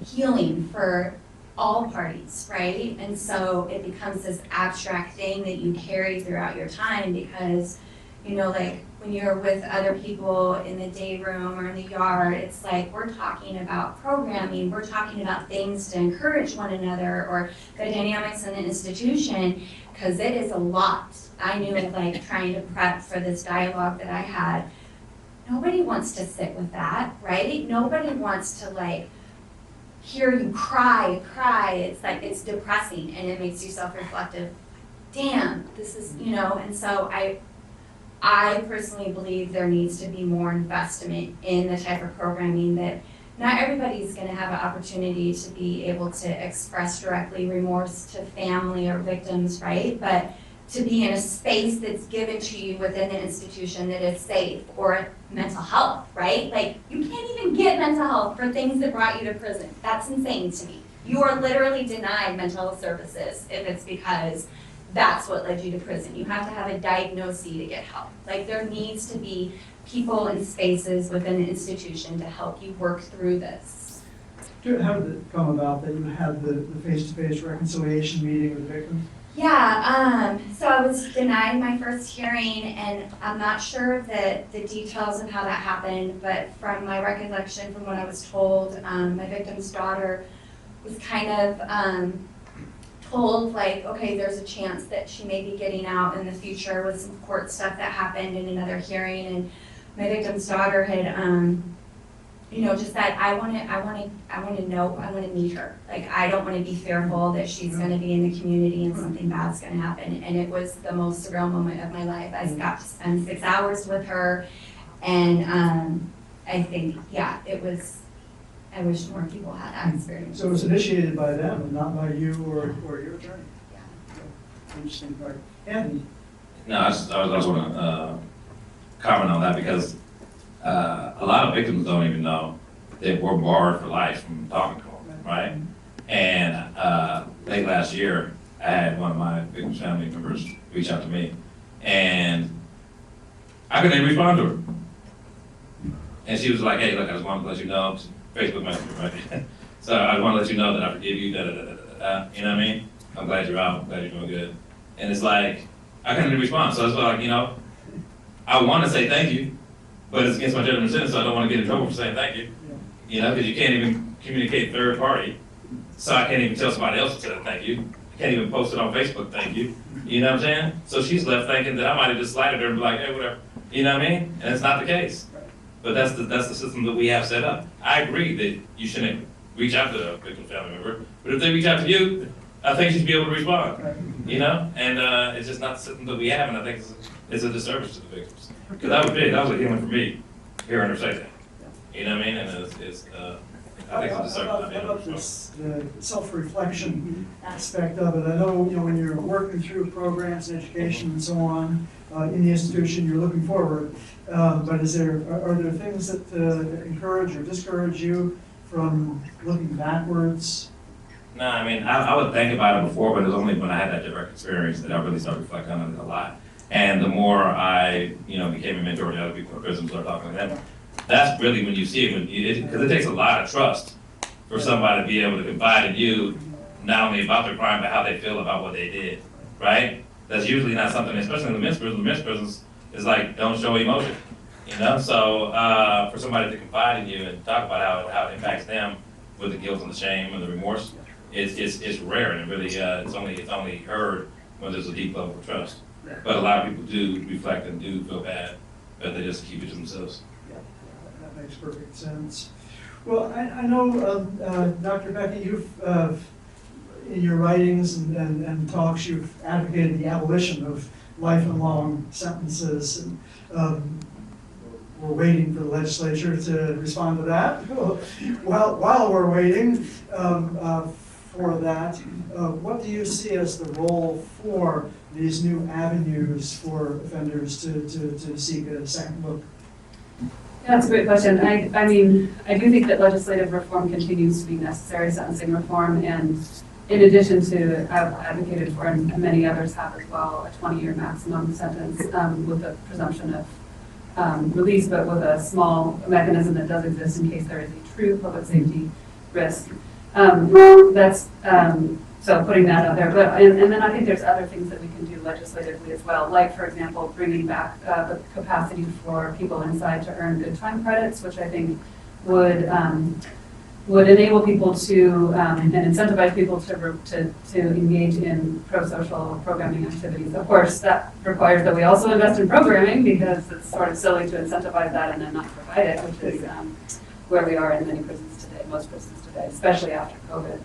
healing for all parties, right? And so it becomes this abstract thing that you carry throughout your time because, like, when you're with other people in the day room or in the yard, it's like we're talking about programming, we're talking about things to encourage one another or the dynamics in the institution, because it is a lot. I knew, like, trying to prep for this dialogue that I had, nobody wants to sit with that, right? Nobody wants to, like, hear you cry. It's like, it's depressing and it makes you self-reflective. Damn, this is, and so I personally believe there needs to be more investment in the type of programming that not everybody's going to have an opportunity to be able to express directly remorse to family or victims, right? But to be in a space that's given to you within the institution that is safe, or mental health, right? Like, you can't even get mental health for things that brought you to prison. That's insane to me. You are literally denied mental health services if it's because that's what led you to prison. You have to have a diagnosis to get help. Like, there needs to be people and spaces within the institution to help you work through this. How did it come about that you had the face-to-face reconciliation meeting with the victims? Yeah, so I was denied my first hearing, and I'm not sure the details of how that happened, but from my recollection, from what I was told, my victim's daughter was kind of told, like, okay, there's a chance that she may be getting out in the future with some court stuff that happened in another hearing, and my victim's daughter had, just said, I want to meet her. Like, I don't want to be fearful that she's going to be in the community and something bad's going to happen. And it was the most surreal moment of my life. I got to spend 6 hours with her, and I think, yeah, it was. I wish more people had that experience. So it was initiated by them and not by you or your attorney? Yeah. Interesting part. Andy? No, I just want to comment on that because a lot of victims don't even know that we're barred for life from talking to them, right? And late last year, I had one of my victims' family members reach out to me, and I couldn't even respond to her. And she was like, "Hey, look, I just wanted to let you know." Facebook Messenger, right? So I want to let you know that I forgive you, you know what I mean? I'm glad you're out, I'm glad you're doing good. And it's like, I couldn't even respond. So it's like, I want to say thank you, but it's against my judgment of sin, so I don't want to get in trouble for saying thank you. Because you can't even communicate third party. So I can't even tell somebody else to say thank you. I can't even post it on Facebook, thank you. You know what I'm saying? So she's left thinking that I might have just slighted her and be like, hey, whatever. You know what I mean? And it's not the case. But that's the system that we have set up. I agree that you shouldn't reach out to a victim family member, but if they reach out to you, I think you should be able to respond. And it's just not the system that we have, and I think it's a disservice to the victims. Because that was a healing for me, hearing her say that. You know what I mean? And I think it's a deserved. How about this, the self-reflection aspect of it? I know, when you're working through programs, education and so on, in the institution, you're looking forward. But are there things that encourage or discourage you from looking backwards? No, I mean, I would think about it before, but it was only when I had that direct experience that I really started reflecting on it a lot. And the more I, became a mentor to other people in prison, started talking to them, that's really when you see it, because it takes a lot of trust for somebody to be able to confide in you, not only about their crime, but how they feel about what they did, right? That's usually not something, especially in the men's prisons, is like, don't show emotion, So for somebody to confide in you and talk about how it impacts them with the guilt and the shame and the remorse, it's rare, and it really it's only heard when there's a deep level of trust. But a lot of people do reflect and do feel bad, but they just keep it to themselves. Yeah, that makes perfect sense. Well, I know, Dr. Becky, you've, in your writings and talks, you've advocated the abolition of life and long sentences. And, we're waiting for the legislature to respond to that. While we're waiting for that, what do you see as the role for these new avenues for offenders to seek a second look? Yeah, that's a great question. I mean, I do think that legislative reform continues to be necessary, sentencing reform, and in addition to, I've advocated for, and many others have as well, a 20-year maximum sentence with a presumption of release, but with a small mechanism that does exist in case there is a true public safety risk. So putting that out there. But and then I think there's other things that we can do legislatively as well, like, for example, bringing back the capacity for people inside to earn good time credits, which I think would enable people to and incentivize people to engage in pro-social programming activities. Of course, that requires that we also invest in programming, because it's sort of silly to incentivize that and then not provide it, which is where we are in many prisons today, most prisons today, especially after COVID.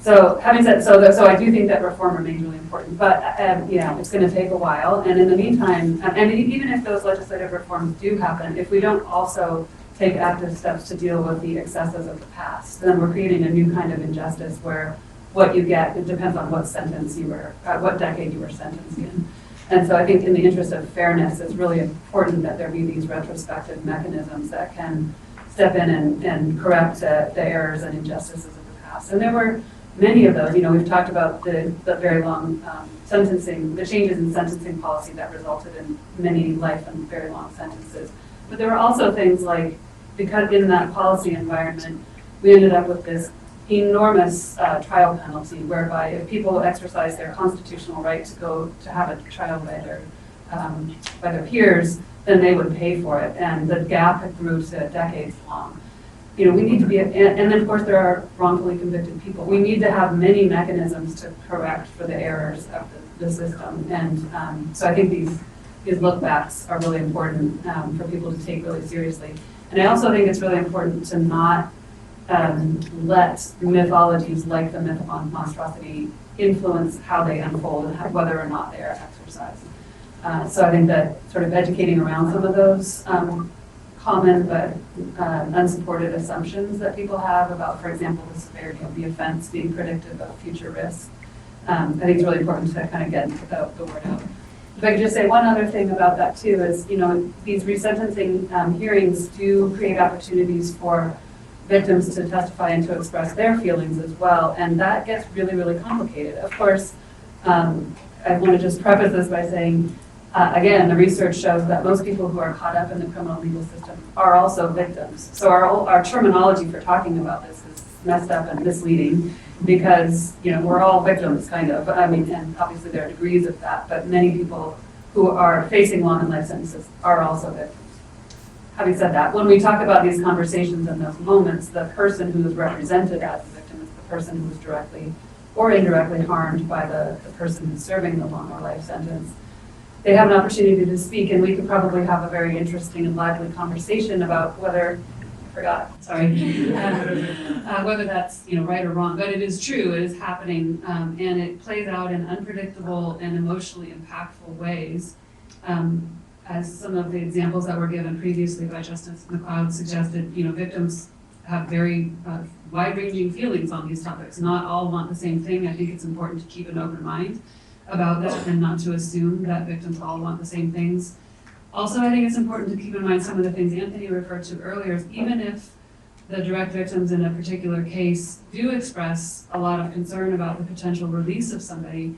So having said so I do think that reform remains really important, but it's going to take a while. And in the meantime, and even if those legislative reforms do happen, if we don't also take active steps to deal with the excesses of the past, then we're creating a new kind of injustice where what you get, it depends on what sentence you were, what decade you were sentenced in. And so I think in the interest of fairness, it's really important that there be these retrospective mechanisms that can step in and correct the errors and injustices of the past. And there were many of those. We've talked about the very long sentencing, the changes in sentencing policy that resulted in many life and very long sentences. But there were also things like, because in that policy environment, we ended up with this enormous trial penalty, whereby if people exercise their constitutional right to go to have a trial by their peers, then they would pay for it, and the gap had grew to decades long. We need to be, and then of course there are wrongfully convicted people. We need to have many mechanisms to correct for the errors of the system, and so I think these look backs are really important for people to take really seriously. And I also think it's really important to not let mythologies like the myth of monstrosity influence how they unfold and whether or not they are exercised. So I think that sort of educating around some of those common but unsupported assumptions that people have about, for example, the severity of the offense being predictive of future risk, I think it's really important to kind of get the word out. If I could just say one other thing about that too is, these resentencing hearings do create opportunities for victims to testify and to express their feelings as well, and that gets really, really complicated. Of course, I want to just preface this by saying, again, the research shows that most people who are caught up in the criminal legal system are also victims. So our terminology for talking about this is messed up and misleading, because we're all victims, kind of. I mean, and obviously there are degrees of that, but many people who are facing long and life sentences are also victims. Having said that, when we talk about these conversations and those moments, the person who is represented as a victim is the person who is directly or indirectly harmed by the person who's serving the long or life sentence. They have an opportunity to speak, and we could probably have a very interesting and lively conversation about whether whether that's right or wrong, but it is true. It is happening, and it plays out in unpredictable and emotionally impactful ways. As some of the examples that were given previously by Justice McLeod suggested, victims have very wide-ranging feelings on these topics. Not all want the same thing. I think it's important to keep an open mind about that and not to assume that victims all want the same things. Also, I think it's important to keep in mind some of the things Anthony referred to earlier. Even if the direct victims in a particular case do express a lot of concern about the potential release of somebody,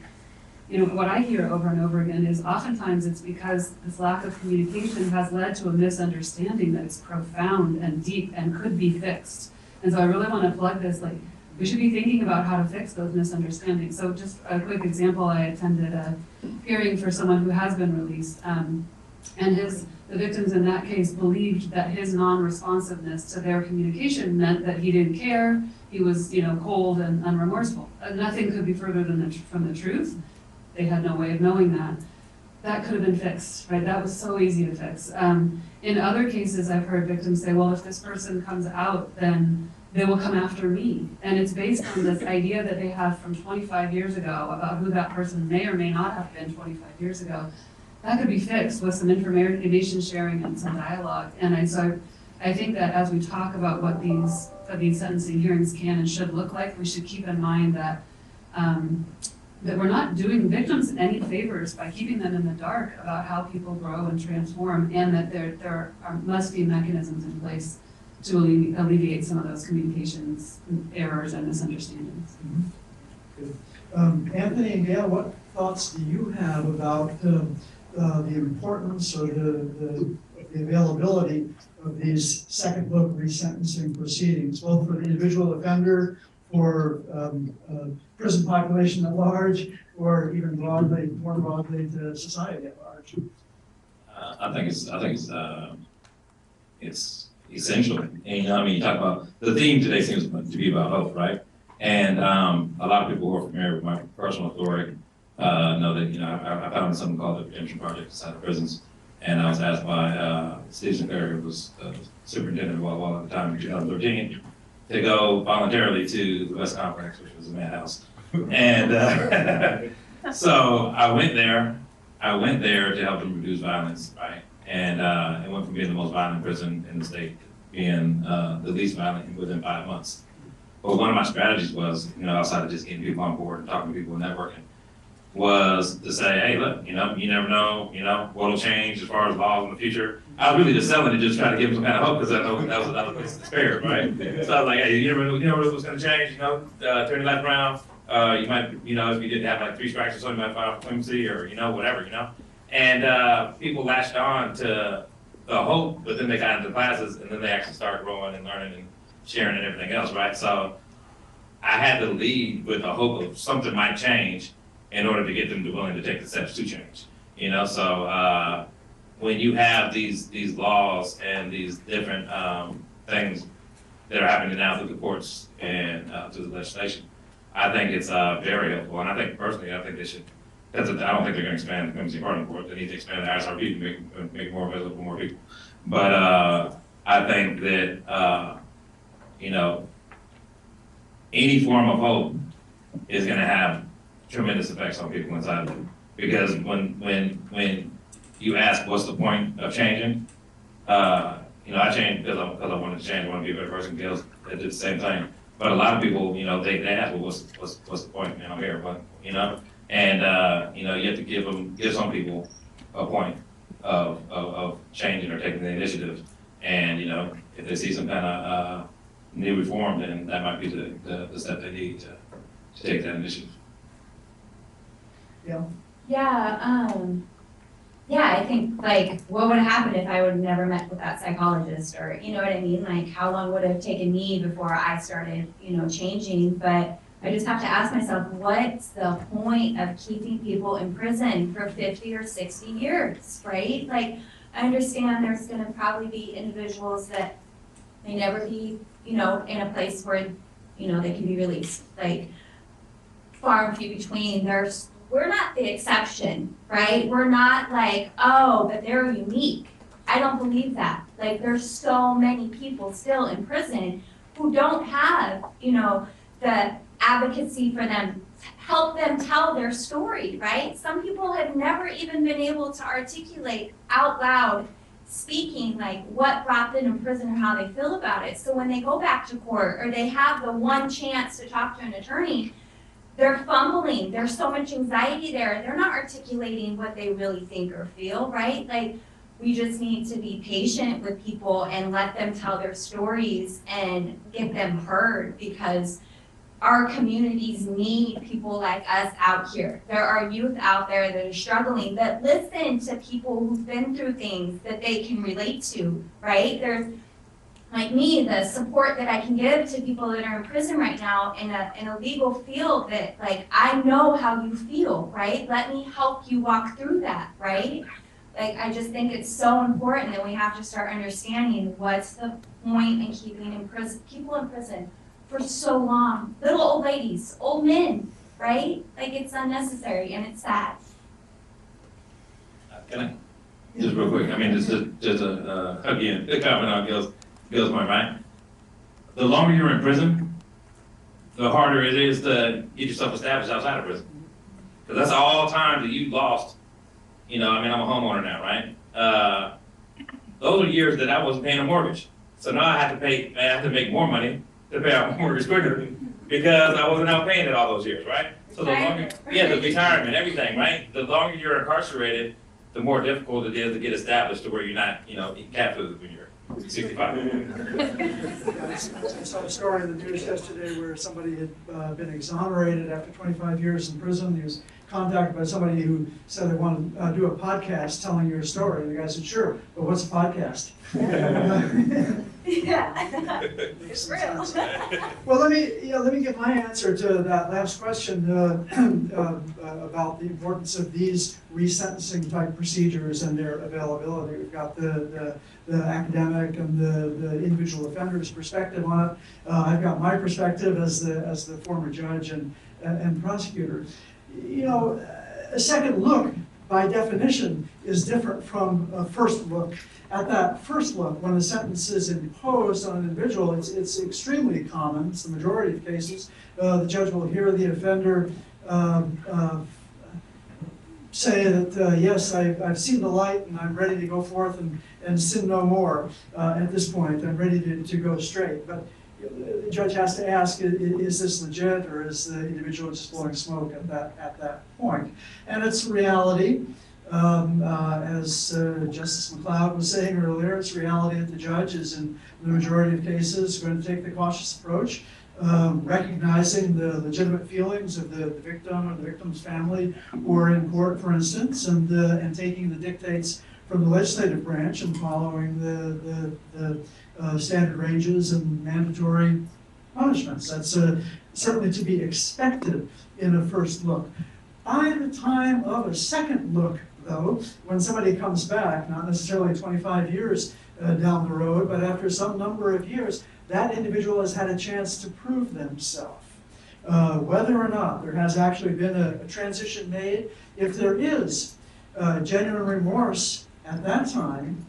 you know, what I hear over and over again is oftentimes it's because this lack of communication has led to a misunderstanding that is profound and deep and could be fixed. And so I really want to plug this, like, we should be thinking about how to fix those misunderstandings. So just a quick example, I attended a hearing for someone who has been released, and the victims in that case believed that his non-responsiveness to their communication meant that he didn't care, he was, you know, cold and unremorseful. Nothing could be further from the truth. They had no way of knowing that. That could have been fixed, right? That was so easy to fix. In other cases, I've heard victims say, well, if this person comes out, then they will come after me. And it's based on this idea that they have from 25 years ago about who that person may or may not have been 25 years ago. That could be fixed with some information sharing and some dialogue. And I think that as we talk about what these sentencing hearings can and should look like, we should keep in mind that that we're not doing victims any favors by keeping them in the dark about how people grow and transform, and that there must be mechanisms in place to alleviate some of those communications errors and misunderstandings. Good. Anthony and Gail, what thoughts do you have about the importance or the availability of these second look resentencing proceedings, both for the individual offender, for prison population at large, or even more broadly to society at large? I think it's essential. And you you talk about the theme today seems to be about hope, right? And a lot of people who are familiar with my personal story know that I founded something called the Redemption Project inside of prisons, and I was asked by Steve Sinclair, who was superintendent of Walla at the time in 2013, to go voluntarily to the West Complex, which was a madhouse. And so I went there to help them reduce violence, right? And it went from being the most violent prison in the state to being the least violent within 5 months. But one of my strategies was, outside of just getting people on board and talking to people and networking, was to say, hey, look, you never know, what'll change as far as laws in the future. I was really just selling it, just trying to give them some kind of hope, because I know that was another place to spare, right? So I was like, hey, you never know what's going to change, turn your life around. You might, if you didn't have like 3 strikes or something, you might file clemency or, whatever, And people latched on to the hope, but then they got into classes, and then they actually started growing and learning and sharing and everything else, right? So I had to lead with the hope of something might change in order to get them to willing to take the steps to change, So when you have these laws and these different things that are happening now through the courts and through the legislation, I think it's very helpful. And I think personally, they should. I don't think they're going to expand the clemency pardon court. They need to expand the ISRP to make it more available to more people. But I think that any form of hope is going to have tremendous effects on people inside of them. Because when you ask what's the point of changing, I changed because I wanted to change. I want to be a better person. Girls that did the same thing. But a lot of people, they ask, well, what's the point? I'm here, but And you have to give some people a point of changing or taking the initiative. And if they see some kind of new reform, then that might be the step they need to take that initiative. Yeah. Yeah, I think, what would have happened if I would have never met with that psychologist, or, you know what I mean? How long would it have taken me before I started, changing? But I just have to ask myself, what's the point of keeping people in prison for 50 or 60 years, right? I understand there's gonna probably be individuals that may never be, in a place where, they can be released. Far and few between. We're not the exception, right? We're not but they're unique. I don't believe that. There's so many people still in prison who don't have, the advocacy for them, help them tell their story, right? Some people have never even been able to articulate out loud speaking like what brought them to prison or how they feel about it. So when they go back to court or they have the one chance to talk to an attorney, they're fumbling. There's so much anxiety there. They're not articulating what they really think or feel, right? Like, we just need to be patient with people and let them tell their stories and get them heard, because our communities need people like us out here. There are youth out there that are struggling, that listen to people who've been through things that they can relate to, right? There's, like me, the support that I can give to people that are in prison right now in a legal field, that like, I know how you feel, right? Let me help you walk through that, right? Like, I just think it's so important that we have to start understanding what's the point in keeping people in prison for so long. Little old ladies, old men, right? Like, it's unnecessary and it's sad. Can I? Just real quick, I mean, just again, the comment on Gil's point, right? The longer you're in prison, the harder it is to get yourself established outside of prison. Because that's all time that you lost. You know, I mean, I'm a homeowner now, right? Those are years that I wasn't paying a mortgage. So now I have to make more money to pay out my mortgage quicker because I wasn't out paying it all those years, right? So the longer, the retirement, everything, right? The longer you're incarcerated, the more difficult it is to get established to where you're not, captive when you're 65. I saw a story in the news yesterday where somebody had been exonerated after 25 years in prison. He was contacted by somebody who said they want to do a podcast telling your story. And the guy said, sure, but what's a podcast? Yeah, it's real. Well, let me give my answer to that last question about the importance of these resentencing type procedures and their availability. We've got the academic and the individual offender's perspective on it. I've got my perspective as the former judge and prosecutor. A second look, by definition, is different from a first look. At that first look, when a sentence is imposed on an individual, it's extremely common. It's the majority of cases. The judge will hear the offender say that, yes, I've seen the light and I'm ready to go forth and sin no more at this point. I'm ready to go straight. But the judge has to ask, is this legit, or is the individual just blowing smoke at that point? And it's reality. As Justice McLeod was saying earlier, it's reality that the judge is, in the majority of cases, going to take the cautious approach, recognizing the legitimate feelings of the victim or the victim's family who are in court, for instance, and taking the dictates from the legislative branch and following the standard ranges and mandatory punishments. That's certainly to be expected in a first look. By the time of a second look, though, when somebody comes back, not necessarily 25 years down the road, but after some number of years, that individual has had a chance to prove themselves. Whether or not there has actually been a transition made, if there is genuine remorse at that time,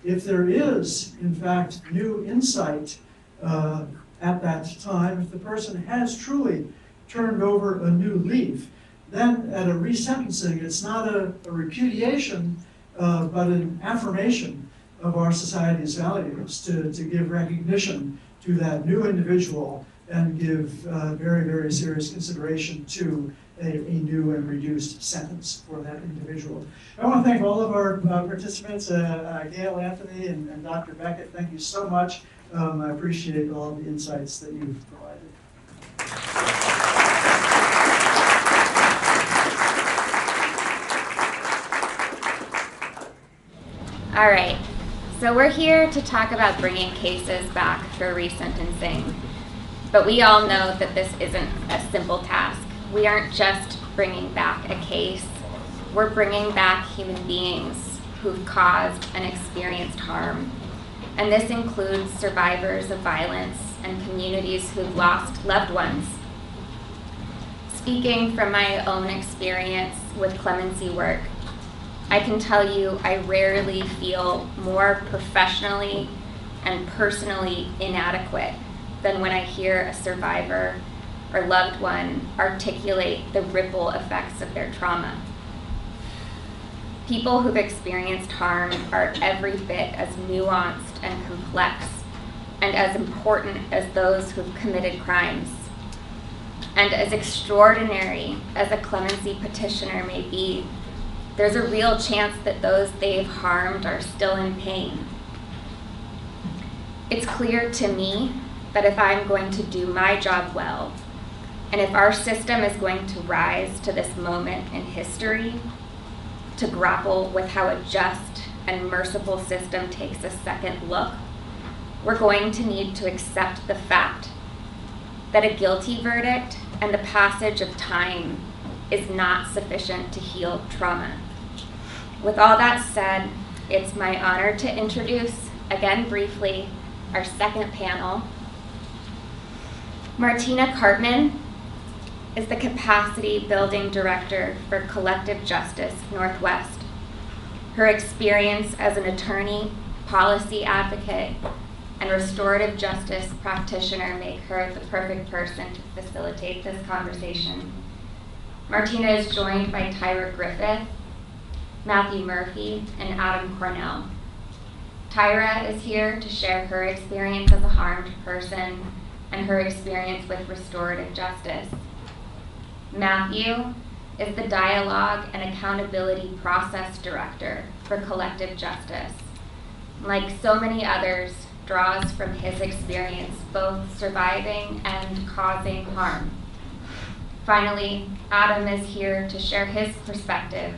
if there is, in fact, new insight at that time, if the person has truly turned over a new leaf, then at a resentencing, it's not a repudiation, but an affirmation of our society's values to give recognition to that new individual and give very, very serious consideration to a new and reduced sentence for that individual. I want to thank all of our participants, Gail, Anthony, and Dr. Beckett. Thank you so much. I appreciate all of the insights that you've provided. All right, so we're here to talk about bringing cases back for resentencing, but we all know that this isn't a simple task. We aren't just bringing back a case, we're bringing back human beings who've caused and experienced harm. And this includes survivors of violence and communities who've lost loved ones. Speaking from my own experience with clemency work, I can tell you I rarely feel more professionally and personally inadequate than when I hear a survivor or loved one articulate the ripple effects of their trauma. People who've experienced harm are every bit as nuanced and complex and as important as those who've committed crimes. And as extraordinary as a clemency petitioner may be, there's a real chance that those they've harmed are still in pain. It's clear to me that if I'm going to do my job well, and if our system is going to rise to this moment in history, to grapple with how a just and merciful system takes a second look, we're going to need to accept the fact that a guilty verdict and the passage of time is not sufficient to heal trauma. With all that said, it's my honor to introduce, again briefly, our second panel. Martina Cartman is the Capacity Building Director for Collective Justice Northwest. Her experience as an attorney, policy advocate, and restorative justice practitioner make her the perfect person to facilitate this conversation. Martina is joined by Tyra Griffith, Matthew Murphy, and Adam Cornell. Tyra is here to share her experience as a harmed person and her experience with restorative justice. Matthew is the Dialogue and Accountability Process Director for Collective Justice. Like so many others, draws from his experience both surviving and causing harm. Finally, Adam is here to share his perspective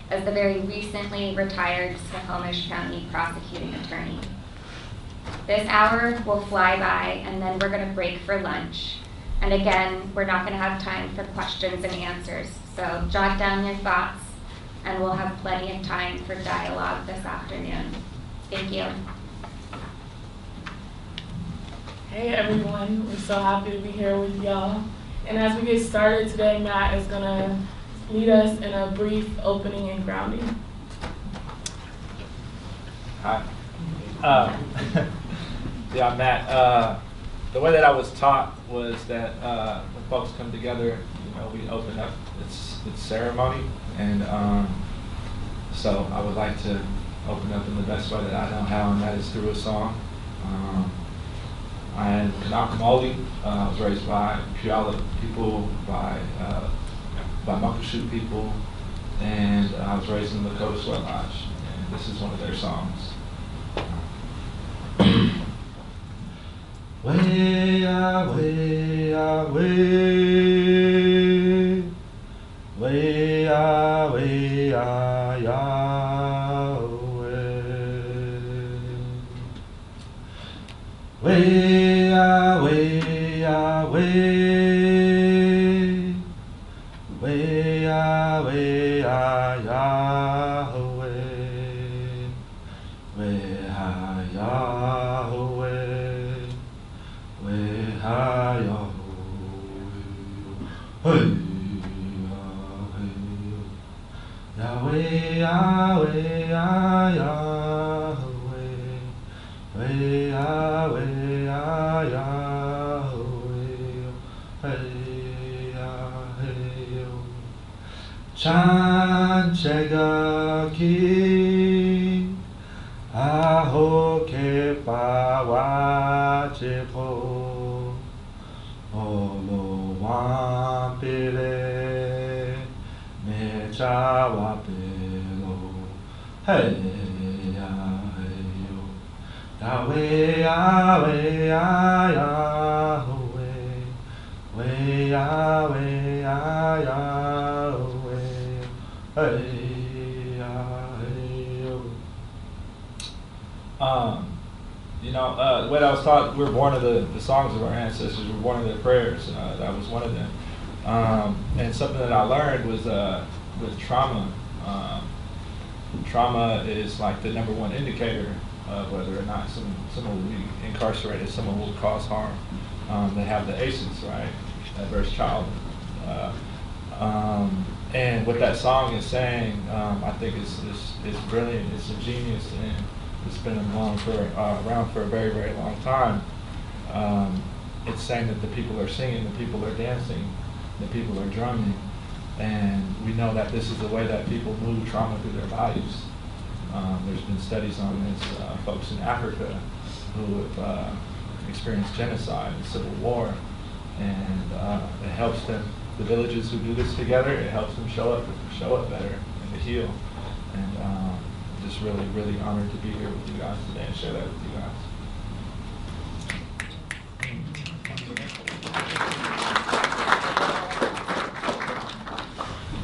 as the very recently retired Snohomish County prosecuting attorney. This hour will fly by, and then we're going to break for lunch. And again, we're not going to have time for questions and answers, so jot down your thoughts, and we'll have plenty of time for dialogue this afternoon. Thank you. Hey everyone, we're so happy to be here with y'all. And as we get started today, Matt is gonna lead us in a brief opening and grounding. Hi. Yeah, I'm Matt. The way that I was taught was that when folks come together, we open up. It's ceremony, and so I would like to open up in the best way that I know how, and that is through a song. I am Kanaka Māori. I was raised by Puyallup people, by Muckleshoot people, and I was raised in the Lakota Sweat Lodge, and this is one of their songs. Way-ah, way-ah, way, way-ah, way-ah, Yahweh. Way-ah, way-ah, way, way-ah, way-ah, Yahweh. Way-ah, Yahweh. Way-ah, Yahweh. Hey. Yahweh, Yahweh, Yahweh, Yahweh, Yahweh, hey, Yahweh. Chanchegaki, ahoke pawachepo, olo wampire. Hey, Yahweh, Yahweh, Yahweh, Yahweh, Yahweh, hey, Yahweh. The way I was taught, we were born of the songs of our ancestors. We were born of their prayers. That was one of them. And something that I learned was with trauma. Trauma is like the number one indicator of whether or not someone will be incarcerated, someone will cause harm. They have the ACEs, right? Adverse childhood. And what that song is saying, I think is brilliant. It's a genius, and it's been around for a very, very long time. It's saying that the people are singing, the people are dancing, the people are drumming, And we know that this is the way that people move trauma through their bodies. There's been studies on this, folks in Africa who have experienced genocide and civil war, and it helps them, the villages who do this together, it helps them show up better and to heal. And just really, really honored to be here with you guys today and share that with you guys.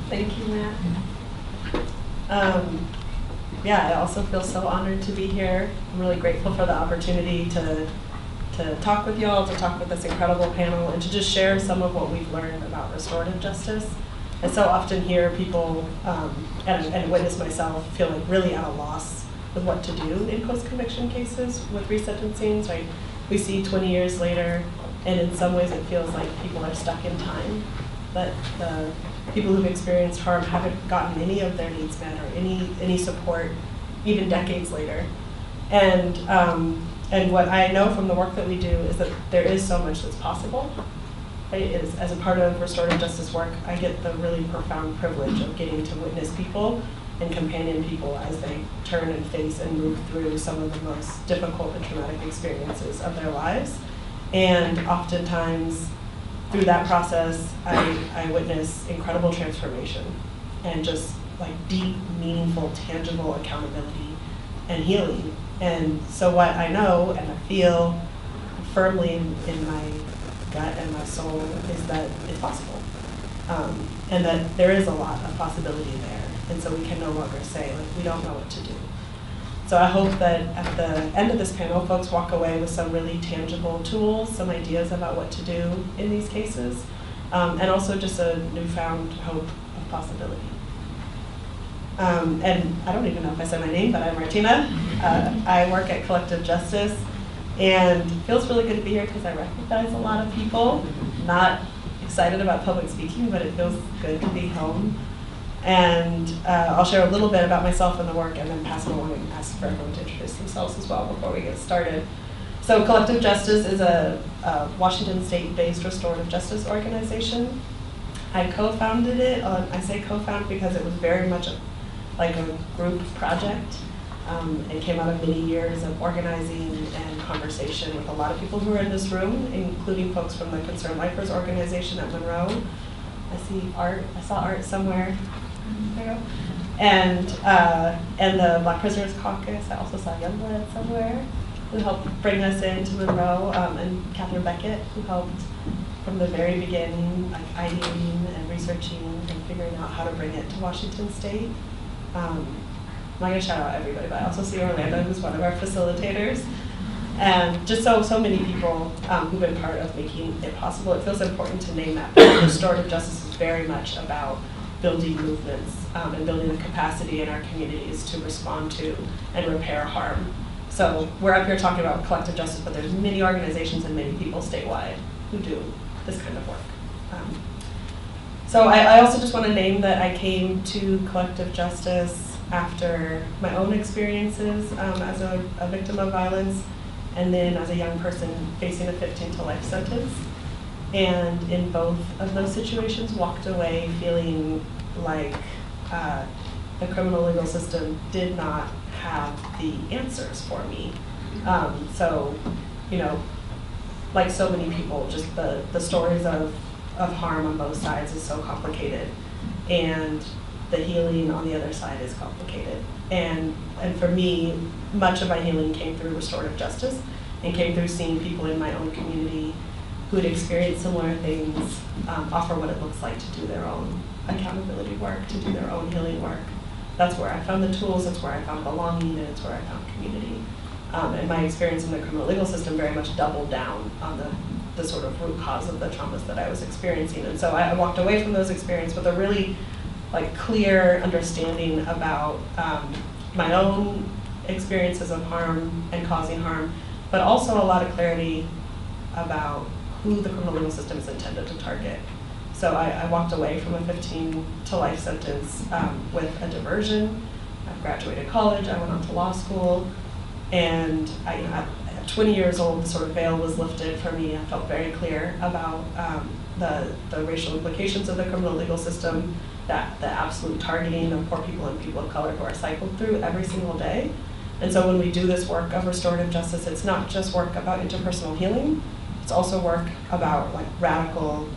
Thank you, Matt. Yeah, I also feel so honored to be here. I'm really grateful for the opportunity to talk with y'all, to talk with this incredible panel, and to just share some of what we've learned about restorative justice. I so often hear people, and witness myself, feel like really at a loss with what to do in post-conviction cases with resentencings, right? We see 20 years later, and in some ways it feels like people are stuck in time, that the people who've experienced harm haven't gotten any of their needs met or any support, even decades later. And what I know from the work that we do is that there is so much that's possible. Right? As a part of restorative justice work, I get the really profound privilege of getting to witness people and companion people as they turn and face and move through some of the most difficult and traumatic experiences of their lives. And oftentimes, through that process, I witness incredible transformation and just like deep, meaningful, tangible accountability and healing. And so what I know and I feel firmly in my gut and my soul is that it's possible. And that there is a lot of possibility there. And so we can no longer say, like, we don't know what to do. So I hope that at the end of this panel, folks walk away with some really tangible tools, some ideas about what to do in these cases, and also just a newfound hope of possibility. And I don't even know if I said my name, but I'm Martina. I work at Collective Justice, and it feels really good to be here because I recognize a lot of people. Not excited about public speaking, but it feels good to be home. And I'll share a little bit about myself and the work and then pass it along and ask for everyone to introduce themselves as well before we get started. So Collective Justice is a Washington State-based restorative justice organization. I co-founded it. I say co-found because it was very much like a group project. It came out of many years of organizing and conversation with a lot of people who are in this room, including folks from the Concerned Lifers organization at Monroe. I see Art. I saw Art somewhere. There you go. And the Black Prisoners Caucus. I also saw Youngblood somewhere, who helped bring us into Monroe, and Catherine Beckett, who helped from the very beginning, like ideating and researching and figuring out how to bring it to Washington State. I'm not going to shout out everybody, but I also see Orlando, who's one of our facilitators. And just so many people who've been part of making it possible. It feels important to name that. Restorative justice is very much about building movements and building the capacity in our communities to respond to and repair harm. So we're up here talking about collective justice, but there's many organizations and many people statewide who do this kind of work. So I also just want to name that I came to Collective Justice after my own experiences as a victim of violence, and then as a young person facing a 15 to life sentence. And in both of those situations, walked away feeling like the criminal legal system did not have the answers for me. So, you know, like so many people, just the stories of harm on both sides is so complicated. And the healing on the other side is complicated. And for me, much of my healing came through restorative justice and came through seeing people in my own community who had experienced similar things offer what it looks like to do their own accountability work, to do their own healing work. That's where I found the tools, that's where I found belonging, and it's where I found community. And my experience in the criminal legal system very much doubled down on the sort of root cause of the traumas that I was experiencing. And so I walked away from those experiences with a really clear understanding about my own experiences of harm and causing harm, but also a lot of clarity about who the criminal legal system is intended to target. So I walked away from a 15 to life sentence with a diversion. I graduated college, I went on to law school, and at 20 years old, the sort of veil was lifted for me. I felt very clear about the racial implications of the criminal legal system, that the absolute targeting of poor people and people of color who are cycled through every single day. And so when we do this work of restorative justice, it's not just work about interpersonal healing, it's also work about like radical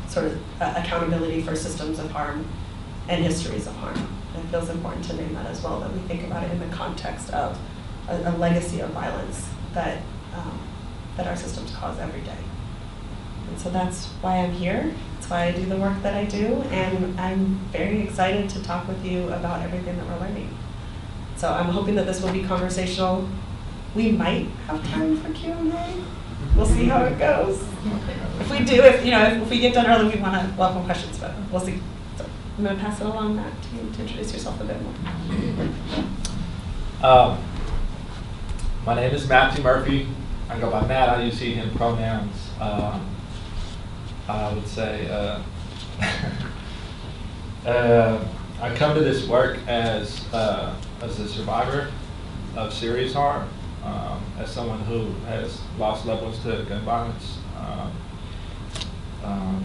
sort of accountability for systems of harm and histories of harm. And it feels important to name that as well, that we think about it in the context of a legacy of violence that our systems cause every day. And so that's why I'm here. That's why I do the work that I do, and I'm very excited to talk with you about everything that we're learning. So I'm hoping that this will be conversational. We might have time for Q&A. We'll see how it goes. If we do, if we get done early, we want to welcome questions, but we'll see. So I'm going to pass it along, Matt, to you to introduce yourself a bit more. My name is Matthew Murphy. I go by Matt. I use he, him pronouns. I would say I come to this work as a survivor of serious harm, as someone who has lost loved ones to gun violence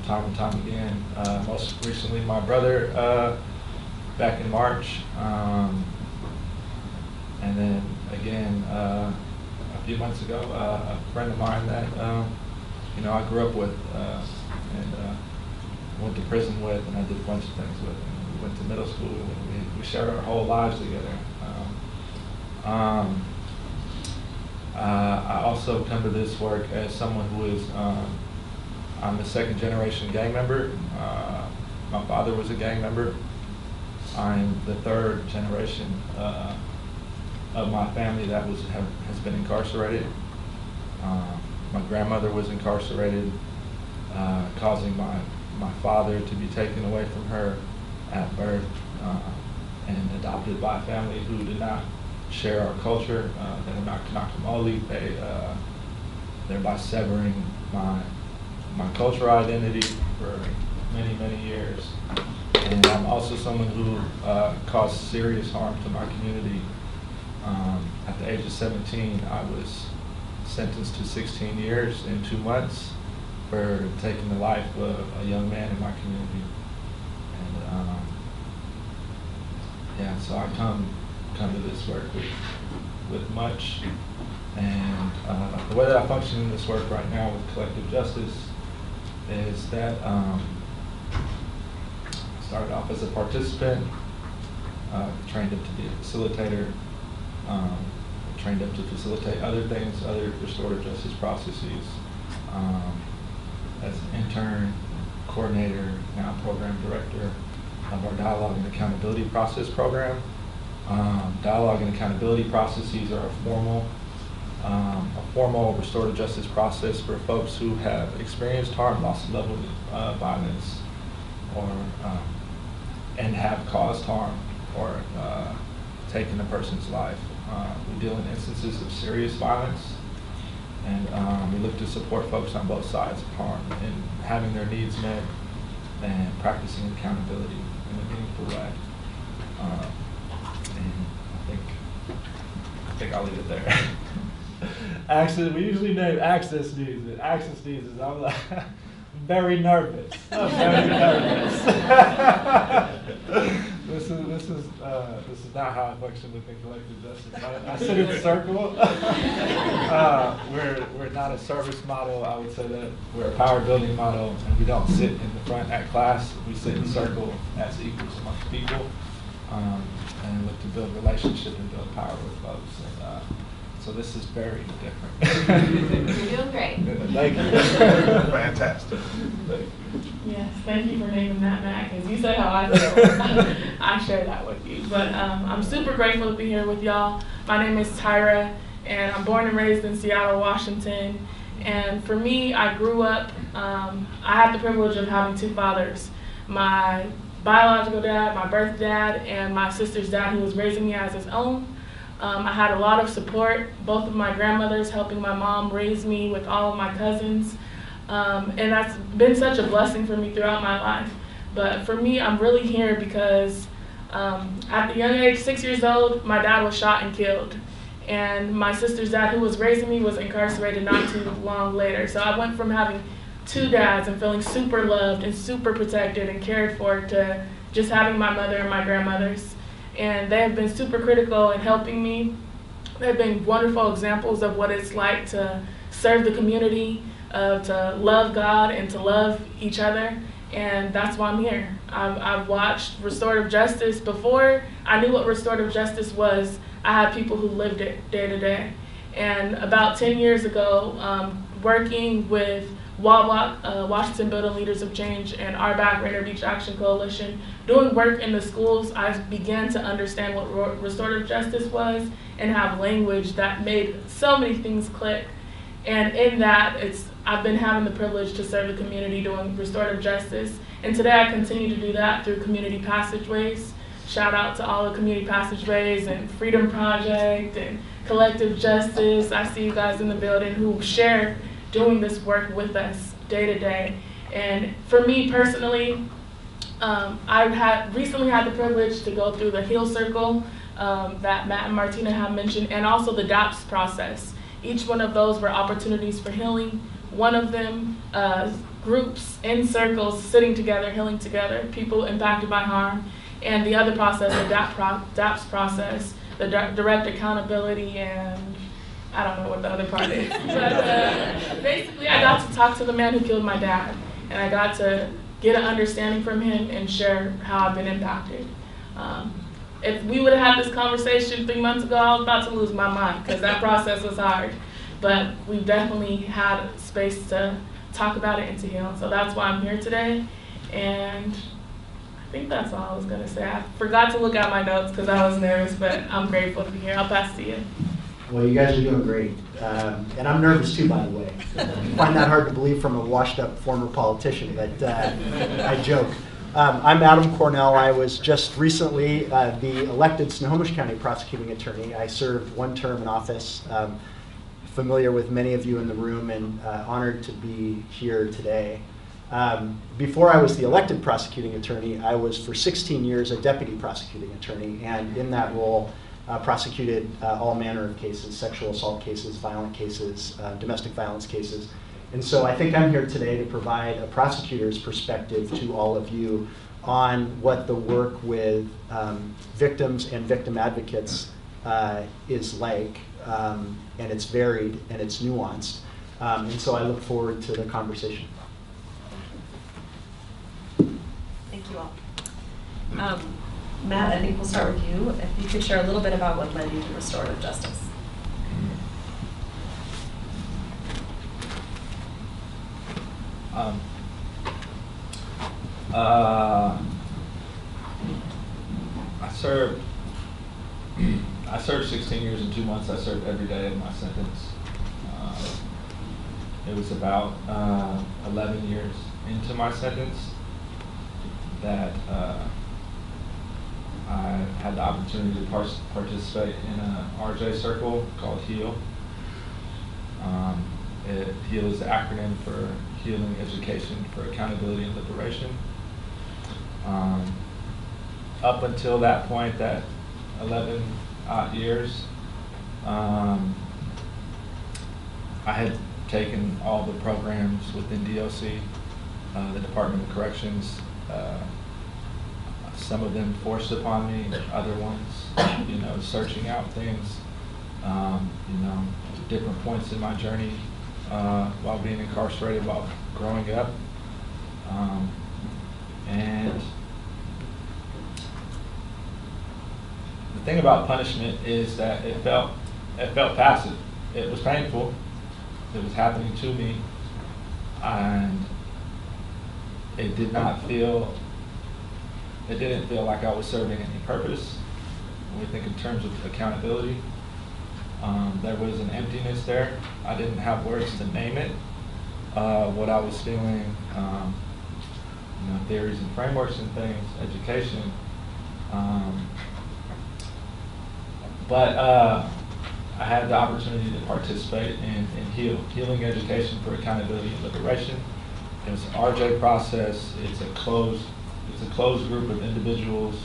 time and time again. Most recently, my brother back in March, and then again a few months ago, a friend of mine that I grew up with and went to prison with, and I did a bunch of things with. And we went to middle school, and we shared our whole lives together. I also come to this work as someone who is, I'm a second generation gang member. My father was a gang member. I'm the third generation of my family that has been incarcerated. My grandmother was incarcerated, causing my father to be taken away from her at birth and adopted by a family who did not share our culture. They were not Kanakamoli, thereby severing my cultural identity for many, many years. And I'm also someone who caused serious harm to my community. At the age of 17, I was sentenced to 16 years and 2 months for taking the life of a young man in my community. And so I come to this work with much. And the way that I function in this work right now with collective justice is that I started off as a participant, trained up to be a facilitator, trained up to facilitate other things, other restorative justice processes, as an intern, coordinator, now program director of our Dialogue and Accountability Process program. Dialogue and accountability processes are a formal restorative justice process for folks who have experienced harm, loss of loved one, violence, or and have caused harm or taken a person's life. We deal in instances of serious violence, and we look to support folks on both sides of harm in having their needs met and practicing accountability in a meaningful way. And I think I'll leave it there. Access, we usually name access needs, and access needs is I'm like, very nervous. I'm very nervous. This is not how I function within collective justice. I sit in a circle. We're not a service model. I would say that we're a power building model, and we don't sit in the front at class. We sit in a circle as equals amongst people, and look to build relationship and build power with folks. And, so this is very different. You're doing great. Thank you. Fantastic. Thank you. Yes, thank you for naming that, Matt, because you said how I feel. I share that with you. But I'm super grateful to be here with y'all. My name is Tyra, and I'm born and raised in Seattle, Washington. And for me, I grew up, I had the privilege of having 2 fathers. My biological dad, my birth dad, and my sister's dad, who was raising me as his own. I had a lot of support, both of my grandmothers helping my mom raise me with all of my cousins. And that's been such a blessing for me throughout my life. But for me, I'm really here because at the young age, 6 years old, my dad was shot and killed. And my sister's dad, who was raising me, was incarcerated not too long later. So I went from having two dads and feeling super loved and super protected and cared for to just having my mother and my grandmothers. And they have been super critical in helping me. They've been wonderful examples of what it's like to serve the community, to love God and to love each other. And that's why I'm here. I've watched restorative justice before I knew what restorative justice was. I had people who lived it day to day. And about 10 years ago, working with WABOC, Washington Building Leaders of Change, and RBAC, Rainier Beach Action Coalition, doing work in the schools, I began to understand what restorative justice was and have language that made so many things click. And in that, I've been having the privilege to serve the community doing restorative justice. And today I continue to do that through Community Passageways. Shout out to all the Community Passageways and Freedom Project and Collective Justice. I see you guys in the building who share doing this work with us day to day. And for me personally, I've recently had the privilege to go through the Heal Circle that Matt and Martina have mentioned, and also the DAPS process. Each one of those were opportunities for healing. One of them, groups in circles sitting together, healing together, people impacted by harm. And the other process, the DAPS process, the direct accountability, and I don't know what the other part is. But basically, I got to talk to the man who killed my dad, and I got to get an understanding from him and share how I've been impacted. If we would have had this conversation 3 months ago, I was about to lose my mind because that process was hard. But we definitely had space to talk about it and to heal. So that's why I'm here today. And I think that's all I was going to say. I forgot to look at my notes because I was nervous, but I'm grateful to be here. I'll pass to you. Well, you guys are doing great. And I'm nervous too, by the way. I find that hard to believe from a washed-up former politician, but I joke. I'm Adam Cornell. I was just recently the elected Snohomish County prosecuting attorney. I served one term in office, familiar with many of you in the room, and honored to be here today. Before I was the elected prosecuting attorney, I was for 16 years a deputy prosecuting attorney, and in that role prosecuted all manner of cases, sexual assault cases, violent cases, domestic violence cases. And so I think I'm here today to provide a prosecutor's perspective to all of you on what the work with victims and victim advocates is like. And it's varied and it's nuanced. And so I look forward to the conversation. Thank you all. Matt, I think we'll start with you. If you could share a little bit about what led you to restorative justice. I served 16 years and 2 months. I served every day of my sentence. It was about 11 years into my sentence that I had the opportunity to participate in a RJ circle called HEAL. HEAL is the acronym for Healing Education for Accountability and Liberation. Up until that point, that 11 odd years, I had taken all the programs within DOC, the Department of Corrections, some of them forced upon me, other ones, searching out things, different points in my journey while being incarcerated, while growing up. And the thing about punishment is that it felt passive. It was painful. It was happening to me, and it didn't feel like I was serving any purpose. When we think in terms of accountability, there was an emptiness there. I didn't have words to name it. What I was feeling, theories and frameworks and things, education. But I had the opportunity to participate in HEAL, Healing Education for Accountability and Liberation. It was an RJ process. It's a closed group of individuals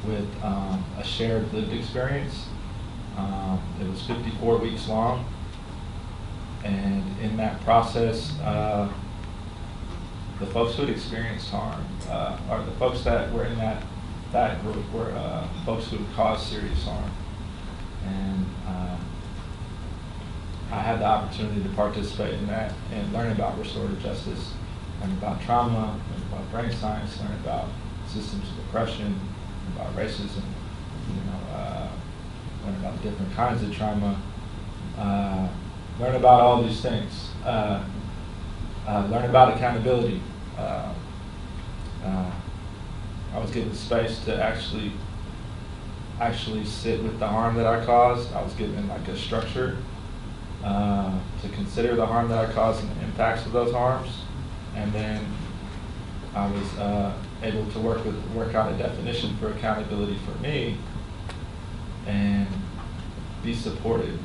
with a shared lived experience. It was 54 weeks long, and in that process, the folks who had experienced harm, or the folks that were in that group were folks who had caused serious harm. And I had the opportunity to participate in that and learn about restorative justice, learn about trauma, learn about brain science, learn about systems of oppression, learn about racism, learn about different kinds of trauma, learn about all these things, learn about accountability. I was given space to actually sit with the harm that I caused. I was given like a structure to consider the harm that I caused and the impacts of those harms, and then I was able to work out a definition for accountability for me and be supported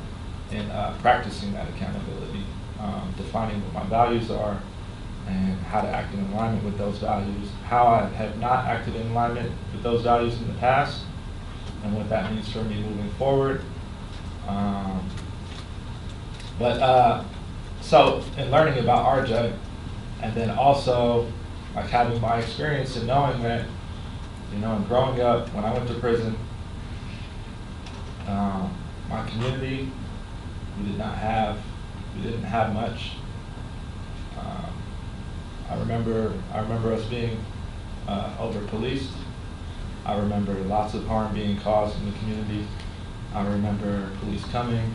in practicing that accountability, defining what my values are and how to act in alignment with those values, how I have not acted in alignment with those values in the past, and what that means for me moving forward. So in learning about RJ, and then also like having my experience and knowing that, and growing up when I went to prison, my community, we didn't have much. I remember us being over-policed. I remember lots of harm being caused in the community. I remember police coming.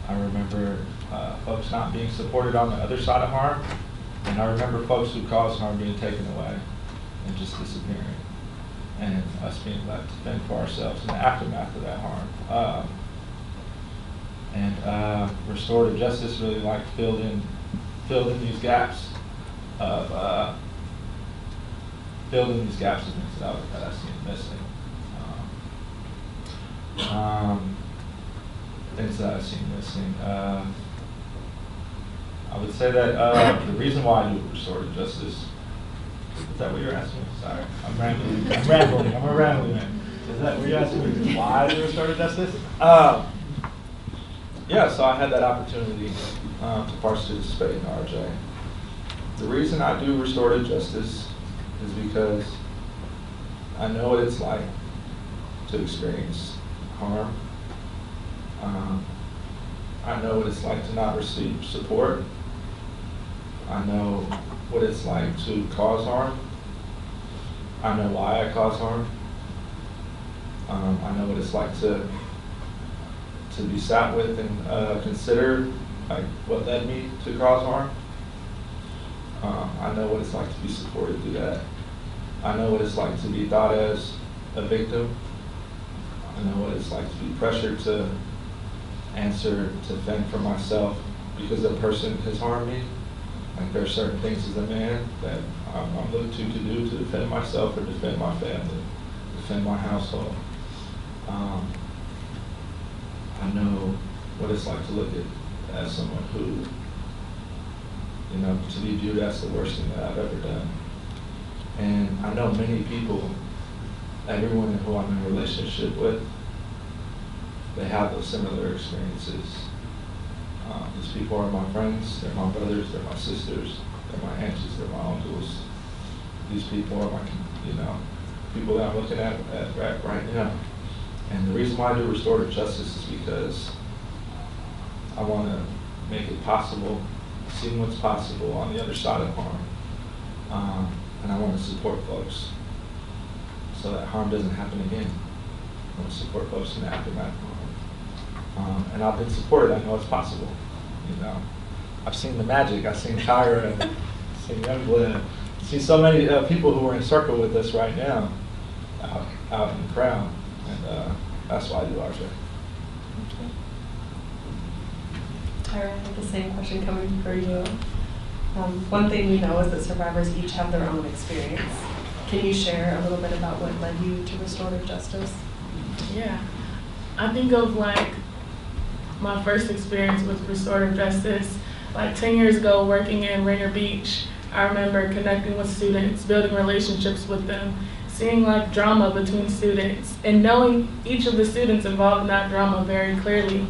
I remember folks not being supported on the other side of harm. And I remember folks who caused harm being taken away and just disappearing. And us being left to fend for ourselves in the aftermath of that harm. And restorative justice really like filled in these gaps of things that I seen missing. Things that I've seen missing. I would say that the reason why I do restorative justice, is that what you're asking me? Sorry, I'm rambling. I'm a rambling man. Is that what you're asking me? Why I do restorative justice? Yeah, so I had that opportunity to participate in RJ. The reason I do restorative justice is because I know what it's like to experience harm. I know what it's like to not receive support. I know what it's like to cause harm. I know why I cause harm. I know what it's like to be sat with and consider like what led me to cause harm. I know what it's like to be supported through that. I know what it's like to be thought as a victim. I know what it's like to be pressured to answer, to fend for myself because a person has harmed me. Like there are certain things as a man that I'm looked to do to defend myself or defend my family, defend my household. I know what it's like to look at as someone who, to be viewed as the worst thing that I've ever done. And I know many people, everyone who I'm in a relationship with, they have those similar experiences. These people are my friends, they're my brothers, they're my sisters, they're my aunts, they're my uncles. These people are my, people that I'm looking at right now. And the reason why I do restorative justice is because I want to make it possible, see what's possible on the other side of harm. And I want to support folks so that harm doesn't happen again. I want to support folks in the aftermath of harm. And I've been supported, I know it's possible. I've seen the magic, I've seen Tyra, and seen Youngblood, I've seen so many people who are in circle with us right now out in the crowd. And that's why I do RJ. Tyra, I have the same question coming for you. One thing we know is that survivors each have their own experience. Can you share a little bit about what led you to restorative justice? Yeah, I think of like my first experience with restorative justice, like 10 years ago working in Rainier Beach. I remember connecting with students, building relationships with them, seeing like drama between students, and knowing each of the students involved in that drama very clearly,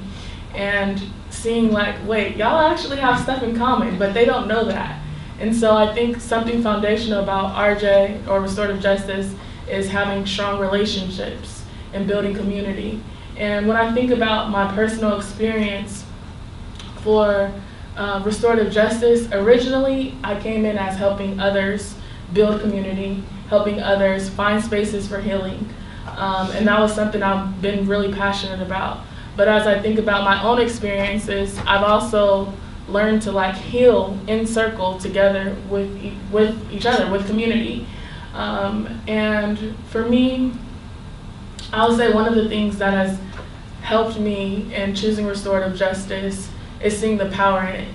and seeing like, wait, y'all actually have stuff in common, but they don't know that. And so I think something foundational about RJ or restorative justice is having strong relationships and building community. And when I think about my personal experience for restorative justice, originally I came in as helping others build community, helping others find spaces for healing. And that was something I've been really passionate about. But as I think about my own experiences, I've also learned to like heal in circle together with each other, with community. And for me, I'll say one of the things that has helped me in choosing restorative justice is seeing the power in it.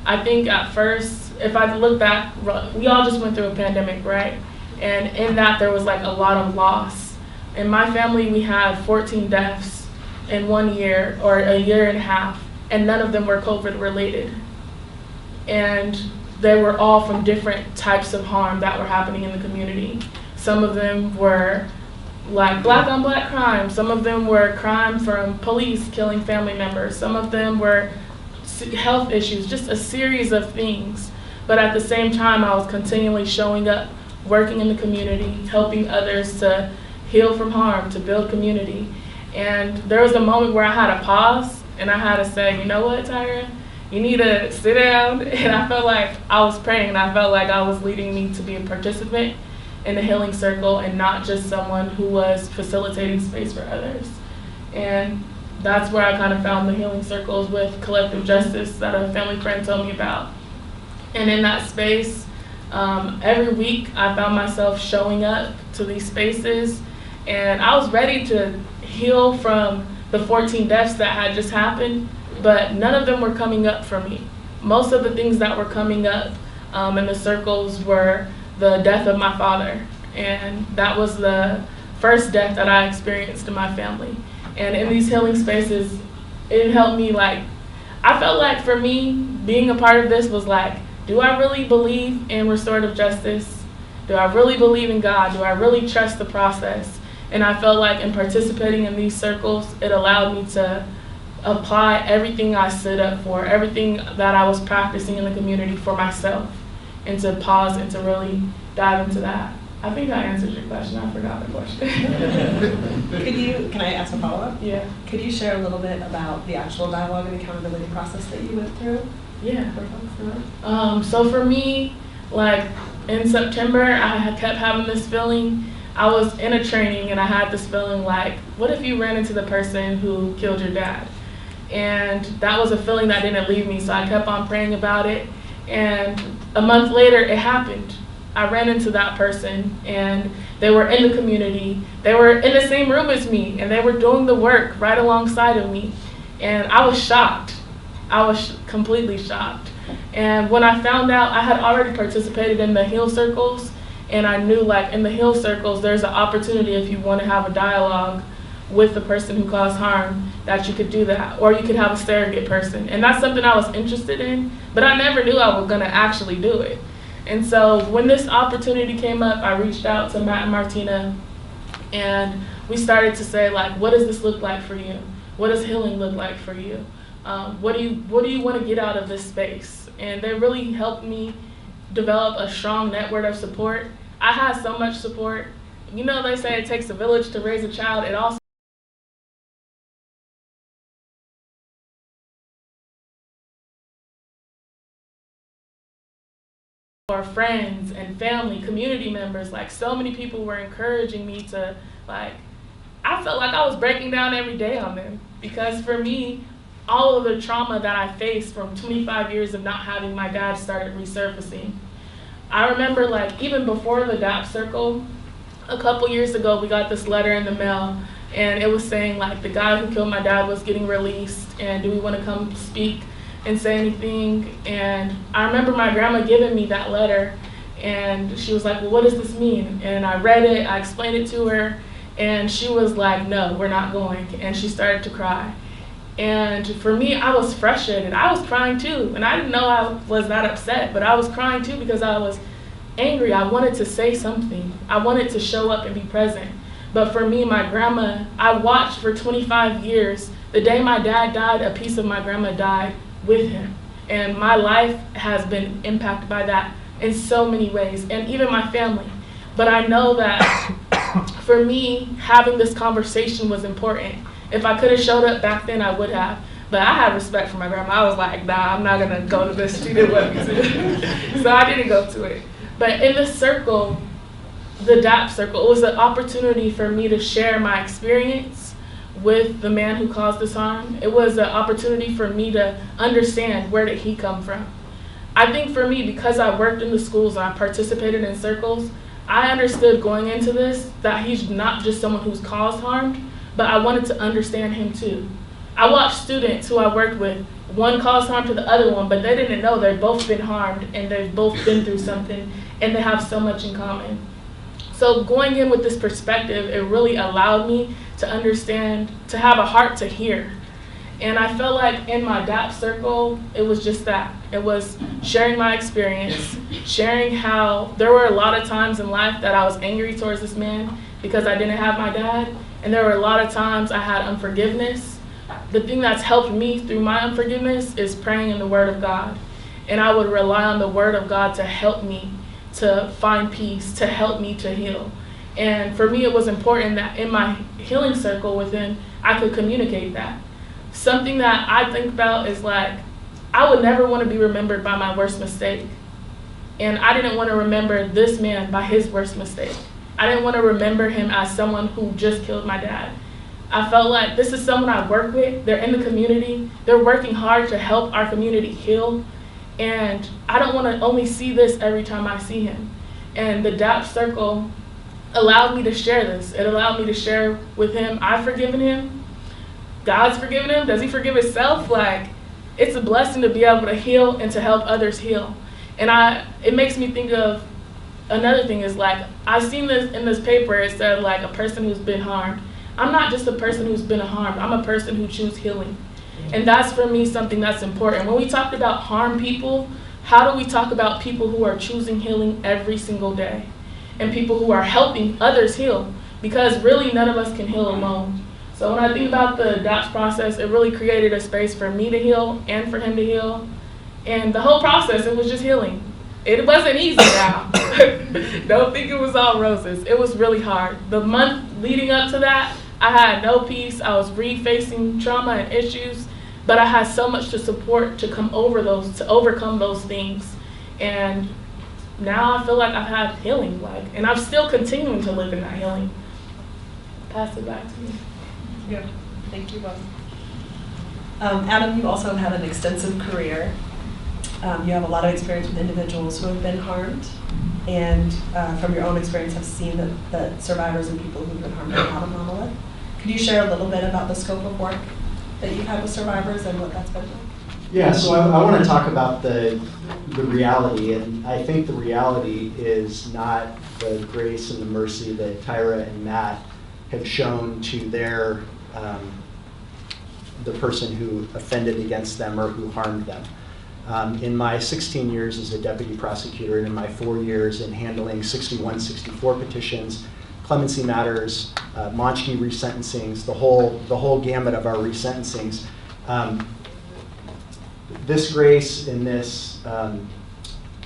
I think at first, if I look back, we all just went through a pandemic, right? And in that there was like a lot of loss. In my family, we had 14 deaths in 1 year or a year and a half, and none of them were COVID related. And they were all from different types of harm that were happening in the community. Some of them were like black on black crime. Some of them were crime from police killing family members. Some of them were health issues, just a series of things. But at the same time, I was continually showing up, working in the community, helping others to heal from harm, to build community. And there was a moment where I had to pause and I had to say, you know what, Tyra? You need to sit down. And I felt like I was praying, and I felt like I was leading me to be a participant in the healing circle and not just someone who was facilitating space for others. And that's where I kind of found the healing circles with Collective Justice that a family friend told me about. And in that space, every week I found myself showing up to these spaces, and I was ready to heal from the 14 deaths that had just happened, but none of them were coming up for me. Most of the things that were coming up in the circles were the death of my father, and that was the first death that I experienced in my family. And in these healing spaces, it helped me, like, I felt like for me, being a part of this was like, do I really believe in restorative justice? Do I really believe in God? Do I really trust the process? And I felt like in participating in these circles, it allowed me to apply everything I stood up for, everything that I was practicing in the community for myself, and to pause and to really dive into that. I think I answered your question. I forgot the question. Can I ask a follow-up? Yeah. Could you share a little bit about the actual dialogue and accountability process that you went through? Yeah. So for me, like in September, I had kept having this feeling. I was in a training and I had this feeling like, what if you ran into the person who killed your dad? And that was a feeling that didn't leave me, so I kept on praying about it. And a month later, it happened. I ran into that person, and they were in the community. They were in the same room as me, and they were doing the work right alongside of me. And I was shocked. I was completely shocked. And when I found out, I had already participated in the heal circles, and I knew, like, in the heal circles, there's an opportunity if you want to have a dialogue with the person who caused harm, that you could do that, or you could have a surrogate person. And that's something I was interested in, but I never knew I was gonna actually do it. And so when this opportunity came up, I reached out to Matt and Martina, and we started to say, like, what does this look like for you? What does healing look like for you? What do you want to get out of this space? And they really helped me develop a strong network of support. I had so much support. You know, they say it takes a village to raise a child. It also our friends and family, community members, like so many people were encouraging me to, like, I felt like I was breaking down every day on them, because for me, all of the trauma that I faced from 25 years of not having my dad started resurfacing. I remember, like, even before the DAP circle, a couple years ago, we got this letter in the mail, and it was saying, like, the guy who killed my dad was getting released, and do we want to come speak and say anything? And I remember my grandma giving me that letter, and she was like, well, what does this mean? And I read it, I explained it to her, and she was like, no, we're not going. And she started to cry. And for me, I was frustrated. I was crying too, and I didn't know I was that upset, but I was crying too because I was angry. I wanted to say something. I wanted to show up and be present. But for me, my grandma, I watched for 25 years. The day my dad died, a piece of my grandma died with him. And my life has been impacted by that in so many ways, and even my family. But I know that for me, having this conversation was important. If I could have showed up back then, I would have. But I had respect for my grandma. I was like, nah, I'm not gonna go to this. She didn't want me to. So I didn't go to it. But in the circle, the DAP circle, it was an opportunity for me to share my experience with the man who caused this harm. It was an opportunity for me to understand, where did he come from. I think for me, because I worked in the schools and I participated in circles, I understood going into this that he's not just someone who's caused harm, but I wanted to understand him too. I watched students who I worked with, one caused harm to the other one, but they didn't know they've both been harmed and they've both been through something and they have so much in common. So going in with this perspective, it really allowed me to understand, to have a heart to hear. And I felt like in my DAP circle, it was just that. It was sharing my experience, sharing how there were a lot of times in life that I was angry towards this man because I didn't have my dad. And there were a lot of times I had unforgiveness. The thing that's helped me through my unforgiveness is praying in the Word of God. And I would rely on the Word of God to help me to find peace, to help me to heal. And for me, it was important that in my healing circle with him, I could communicate that. Something that I think about is like, I would never want to be remembered by my worst mistake. And I didn't want to remember this man by his worst mistake. I didn't want to remember him as someone who just killed my dad. I felt like this is someone I work with. They're in the community. They're working hard to help our community heal. And I don't want to only see this every time I see him. And the DAP circle allowed me to share this. It allowed me to share with him, I've forgiven him. God's forgiven him. Does he forgive himself? Like, it's a blessing to be able to heal and to help others heal. And it makes me think of another thing is like, I've seen this in this paper, it said like a person who's been harmed. I'm not just a person who's been harmed, I'm a person who chooses healing. And that's for me something that's important. When we talked about harm people, how do we talk about people who are choosing healing every single day? And people who are helping others heal? Because really none of us can heal alone. So when I think about the DAPS process, it really created a space for me to heal and for him to heal. And the whole process, it was just healing. It wasn't easy now. Don't think it was all roses. It was really hard. The month leading up to that, I had no peace. I was refacing trauma and issues, but I had so much to support to overcome those things. And now I feel like I've had healing, and I'm still continuing to live in that healing. Pass it back to you. Yeah, thank you both. Adam, you also had an extensive career. You have a lot of experience with individuals who have been harmed, and from your own experience have seen that survivors and people who've been harmed are not a monolith. Could you share a little bit about the scope of work that you've had with survivors and what that's been like? Yeah, so I want to talk about the reality, and I think the reality is not the grace and the mercy that Tyra and Matt have shown to their the person who offended against them or who harmed them. In my 16 years as a deputy prosecutor and in my 4 years in handling 6164 petitions, clemency matters, Monchke resentencings, the whole gamut of our resentencings, this grace and this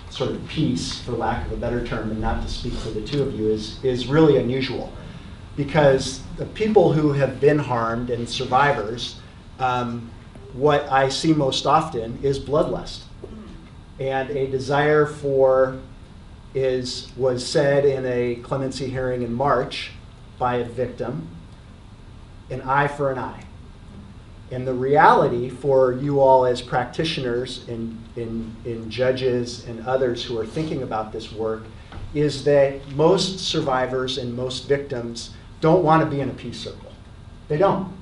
sort of peace, for lack of a better term, and not to speak for the two of you, is really unusual. Because the people who have been harmed and survivors, what I see most often is bloodlust. And a desire for was said in a clemency hearing in March by a victim, an eye for an eye. And the reality for you all as practitioners in judges and others who are thinking about this work is that most survivors and most victims don't want to be in a peace circle. They don't.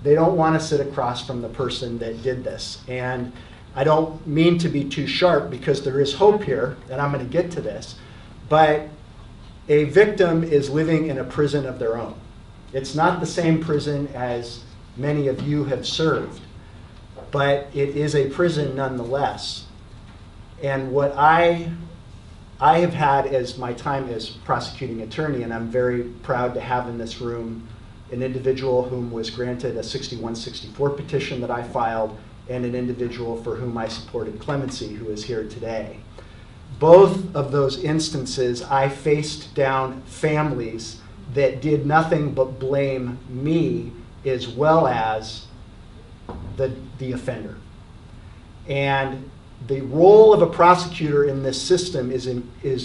They don't want to sit across from the person that did this. And I don't mean to be too sharp because there is hope here, and I'm going to get to this, but a victim is living in a prison of their own. It's not the same prison as many of you have served, but it is a prison nonetheless. And what I have had as my time as prosecuting attorney, and I'm very proud to have in this room an individual whom was granted a 6164 petition that I filed, and an individual for whom I supported clemency who is here today. both of those instances, I faced down families that did nothing but blame me as well as the offender. And the role of a prosecutor in this system is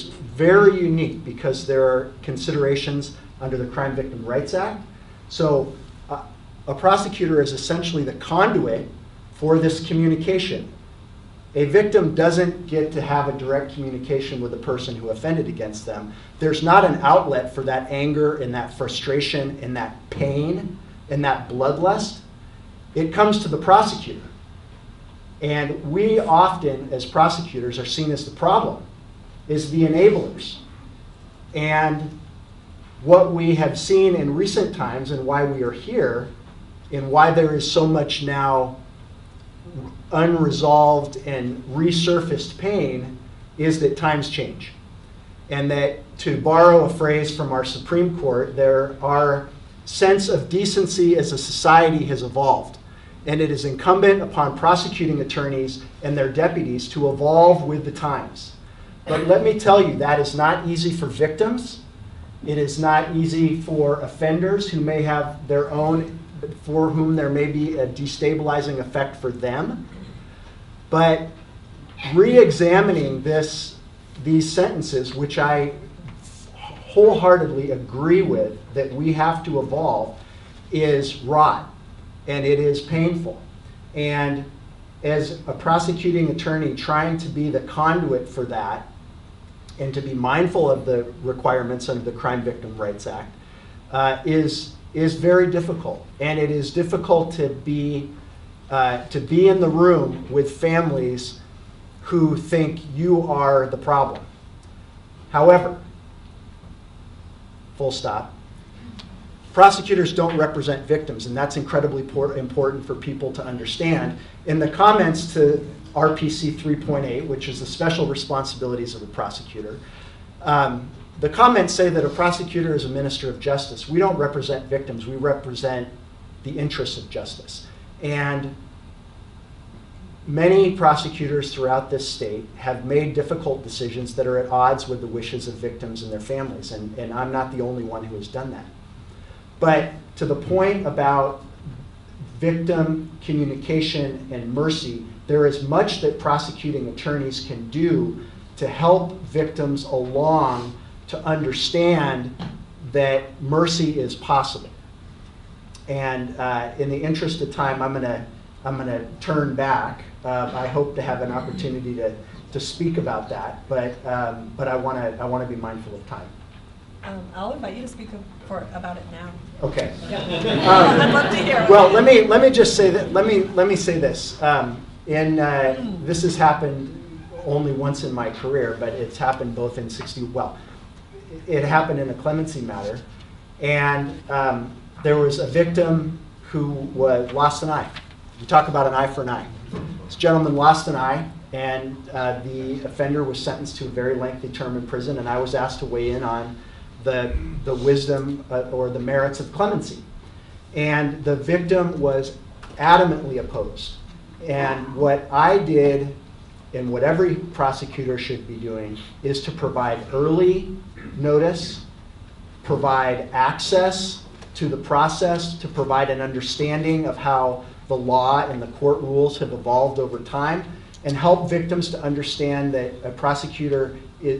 very unique because there are considerations under the Crime Victim Rights Act. So a prosecutor is essentially the conduit for this communication. A victim doesn't get to have a direct communication with the person who offended against them. There's not an outlet for that anger and that frustration and that pain and that bloodlust. It comes to the prosecutor. And we often, as prosecutors, are seen as the problem, is the enablers. And what we have seen in recent times and why we are here and why there is so much now unresolved and resurfaced pain is that times change. And that, to borrow a phrase from our Supreme Court, our sense of decency as a society has evolved. And it is incumbent upon prosecuting attorneys and their deputies to evolve with the times. But let me tell you, that is not easy for victims. It is not easy for offenders who may have their own, for whom there may be a destabilizing effect for them. But re-examining these sentences, which I wholeheartedly agree with that we have to evolve, is wrought. And it is painful. And as a prosecuting attorney trying to be the conduit for that and to be mindful of the requirements under the Crime Victim Rights Act is very difficult. And it is difficult to be in the room with families who think you are the problem. However, full stop. Prosecutors don't represent victims, and that's incredibly important for people to understand. In the comments to RPC 3.8, which is the special responsibilities of a prosecutor, the comments say that a prosecutor is a minister of justice. We don't represent victims, we represent the interests of justice. And many prosecutors throughout this state have made difficult decisions that are at odds with the wishes of victims and their families, and I'm not the only one who has done that. But to the point about victim communication and mercy, there is much that prosecuting attorneys can do to help victims along to understand that mercy is possible. And in the interest of time, I'm gonna turn back. I hope to have an opportunity to speak about that, but I wanna be mindful of time. I'll invite you to speak about it now. Okay. I'd love to hear. Well, let me just say that. Let me say this. This has happened only once in my career, but it's happened both in 60. Well, it happened in a clemency matter, and there was a victim who lost an eye. We talk about an eye for an eye. This gentleman lost an eye, and the offender was sentenced to a very lengthy term in prison, and I was asked to weigh in on the wisdom or the merits of clemency. And the victim was adamantly opposed. And what I did, and what every prosecutor should be doing, is to provide early notice, provide access to the process, to provide an understanding of how the law and the court rules have evolved over time, and help victims to understand that a prosecutor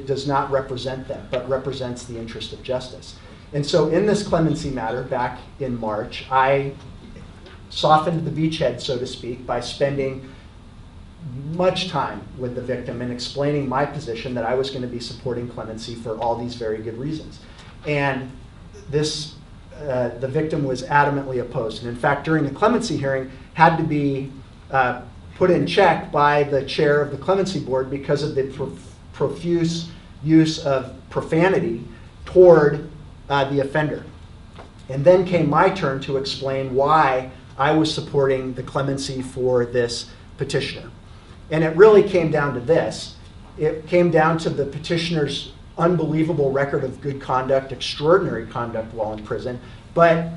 does not represent them, but represents the interest of justice. And so in this clemency matter back in March, I softened the beachhead, so to speak, by spending much time with the victim and explaining my position that I was going to be supporting clemency for all these very good reasons. And the victim was adamantly opposed. And in fact, during the clemency hearing, had to be put in check by the chair of the clemency board because of the profuse use of profanity toward the offender. And then came my turn to explain why I was supporting the clemency for this petitioner. And it really came down to this. It came down to the petitioner's unbelievable record of good conduct, extraordinary conduct while in prison. But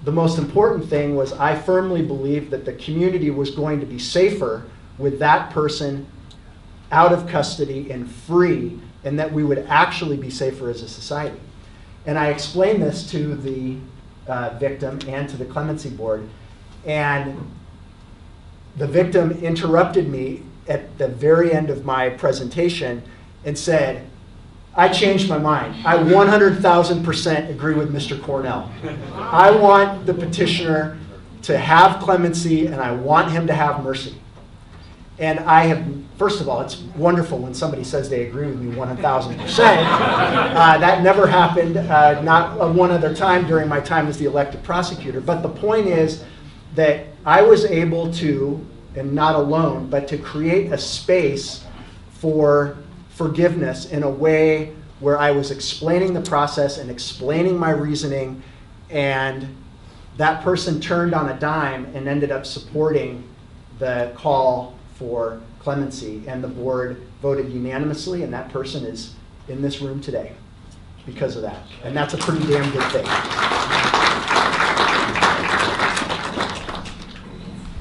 the most important thing was I firmly believed that the community was going to be safer with that person out of custody and free, and that we would actually be safer as a society. And I explained this to the victim and to the clemency board, and the victim interrupted me at the very end of my presentation and said, I changed my mind. I 100,000% agree with Mr. Cornell. I want the petitioner to have clemency, and I want him to have mercy. And I have, first of all, it's wonderful when somebody says they agree with me 1,000%. That never happened, not one other time during my time as the elected prosecutor. But the point is that I was able to, and not alone, but to create a space for forgiveness in a way where I was explaining the process and explaining my reasoning, and that person turned on a dime and ended up supporting the call for clemency, and the board voted unanimously, and that person is in this room today because of that. And that's a pretty damn good thing.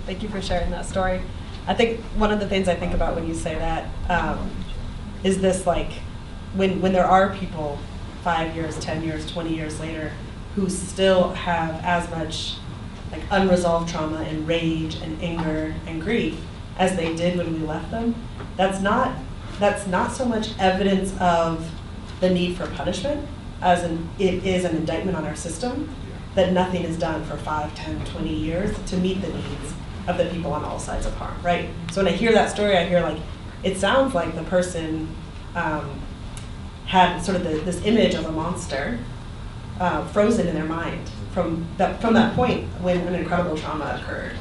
Thank you for sharing that story. I think one of the things I think about when you say that is this, like, when there are people 5 years, 10 years, 20 years later who still have as much like unresolved trauma and rage and anger and grief as they did when we left them, that's not so much evidence of the need for punishment as it is an indictment on our system that nothing is done for 5, 10, 20 years to meet the needs of the people on all sides of harm, right? So when I hear that story, I hear like, it sounds like the person had sort of this image of a monster frozen in their mind from that point when an incredible trauma occurred,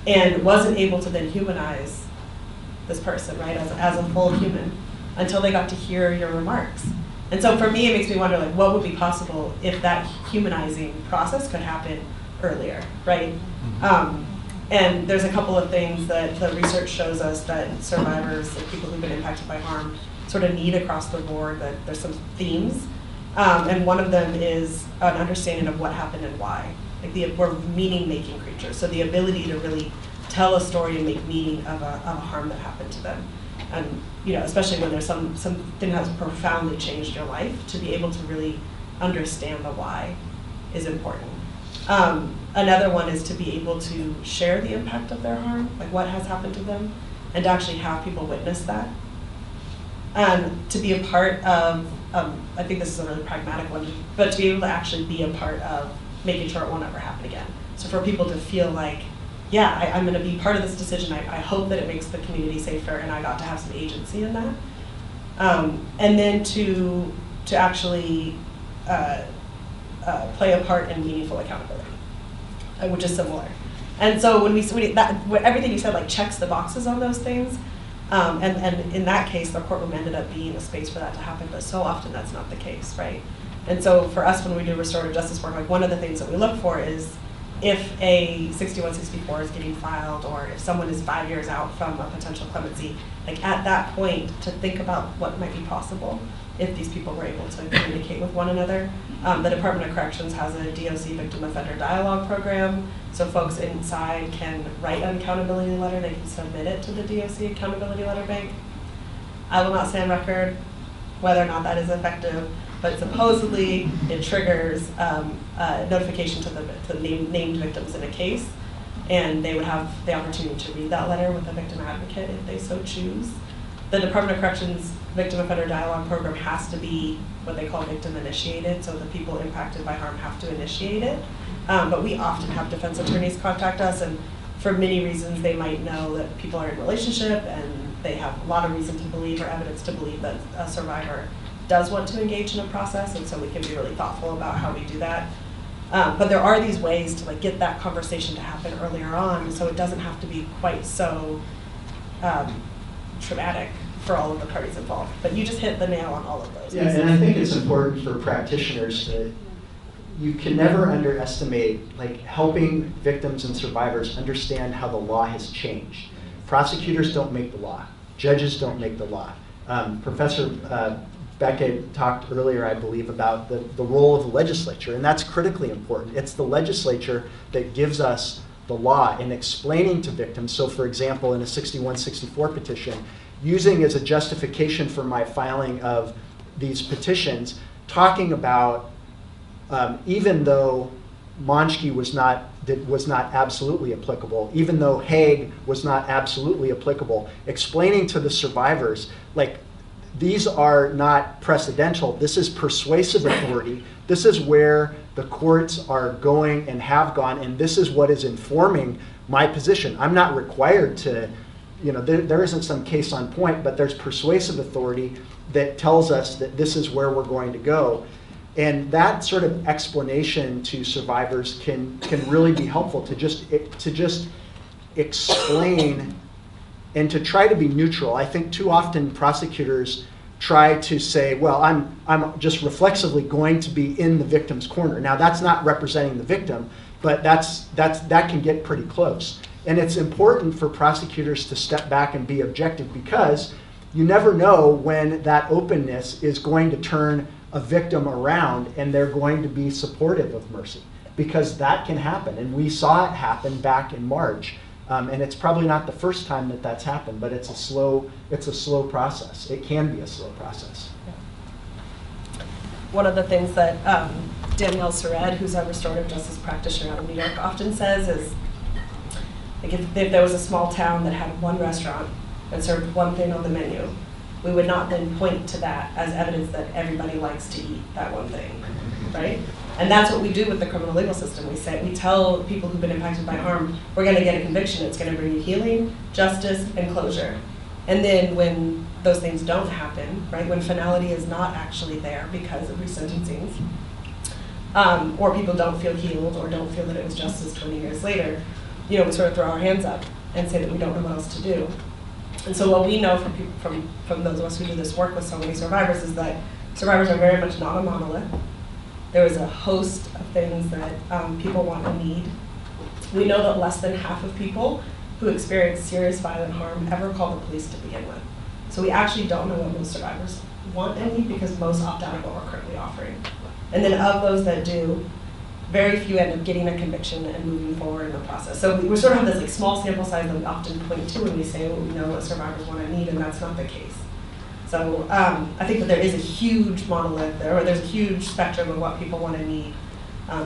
and wasn't able to then humanize this person, right, as a full human until they got to hear your remarks. And so for me, it makes me wonder, like, what would be possible if that humanizing process could happen earlier, right? And there's a couple of things that the research shows us that survivors, like people who've been impacted by harm, sort of need across the board. That there's some themes, and one of them is an understanding of what happened and why. Like we're meaning-making creatures, so the ability to really tell a story and make meaning of a harm that happened to them, and especially when there's something that's profoundly changed your life, to be able to really understand the why is important. Another one is to be able to share the impact of their harm, like what has happened to them, and to actually have people witness that. To be a part of, I think this is a really pragmatic one, but to be able to actually be a part of making sure it won't ever happen again. So for people to feel like, yeah, I'm gonna be part of this decision, I hope that it makes the community safer, and I got to have some agency in that. And then to actually play a part in meaningful accountability, which is similar. And so when everything you said like checks the boxes on those things, and in that case, the courtroom ended up being a space for that to happen, but so often that's not the case, right? And so for us, when we do restorative justice work, like one of the things that we look for is if a 6164 is getting filed, or if someone is 5 years out from a potential clemency, like at that point to think about what might be possible if these people were able to communicate with one another. The Department of Corrections has a DOC victim offender dialogue program, so folks inside can write an accountability letter, they can submit it to the DOC accountability letter bank. I will not say on record whether or not that is effective, but supposedly it triggers a notification to the named victims in a case, and they would have the opportunity to read that letter with a victim advocate if they so choose. The Department of Corrections Victim Offender Dialogue Program has to be what they call victim initiated, so the people impacted by harm have to initiate it. But we often have defense attorneys contact us, and for many reasons they might know that people are in relationship and they have a lot of reason to believe or evidence to believe that a survivor does want to engage in a process, and so we can be really thoughtful about how we do that. But there are these ways to like get that conversation to happen earlier on, so it doesn't have to be quite so traumatic for all of the parties involved. But you just hit the nail on all of those. Yeah, and I think it's important for practitioners to, you can never underestimate like helping victims and survivors understand how the law has changed. Prosecutors don't make the law. Judges don't make the law. Professor Beckett talked earlier, I believe, about the role of the legislature, and that's critically important. It's the legislature that gives us the law in explaining to victims. So for example, in a 6164 petition, using as a justification for my filing of these petitions, talking about even though Monschke was not absolutely applicable, even though Hague was not absolutely applicable, explaining to the survivors, like, these are not precedential, this is persuasive authority, this is where the courts are going and have gone, and this is what is informing my position. I'm not required to, there isn't some case on point, but there's persuasive authority that tells us that this is where we're going to go. And that sort of explanation to survivors can really be helpful to just explain and to try to be neutral. I think too often prosecutors try to say, well, I'm just reflexively going to be in the victim's corner. Now, that's not representing the victim, but that can get pretty close. And it's important for prosecutors to step back and be objective, because you never know when that openness is going to turn a victim around and they're going to be supportive of mercy, because that can happen. And we saw it happen back in March. And it's probably not the first time that that's happened, but it's a slow process. It can be a slow process. One of the things that Danielle Sered, who's a restorative justice practitioner out of New York, often says is, like, if there was a small town that had one restaurant that served one thing on the menu, we would not then point to that as evidence that everybody likes to eat that one thing, right? And that's what we do with the criminal legal system. We tell people who've been impacted by harm, we're going to get a conviction. It's going to bring you healing, justice, and closure. And then when those things don't happen, right, when finality is not actually there because of resentencings, or people don't feel healed or don't feel that it was justice 20 years later, we sort of throw our hands up and say that we don't know what else to do. And so what we know from those of us who do this work with so many survivors is that survivors are very much not a monolith. There is a host of things that people want and need. We know that less than half of people who experience serious violent harm ever call the police to begin with. So we actually don't know what most survivors want and need, because most opt out of what we're currently offering. And then of those that do, very few end up getting a conviction and moving forward in the process. So we sort of have this like small sample size that we often point to when we say we know what survivors want and need, and that's not the case. So I think that there is a huge monolith there, or there's a huge spectrum of what people want and need,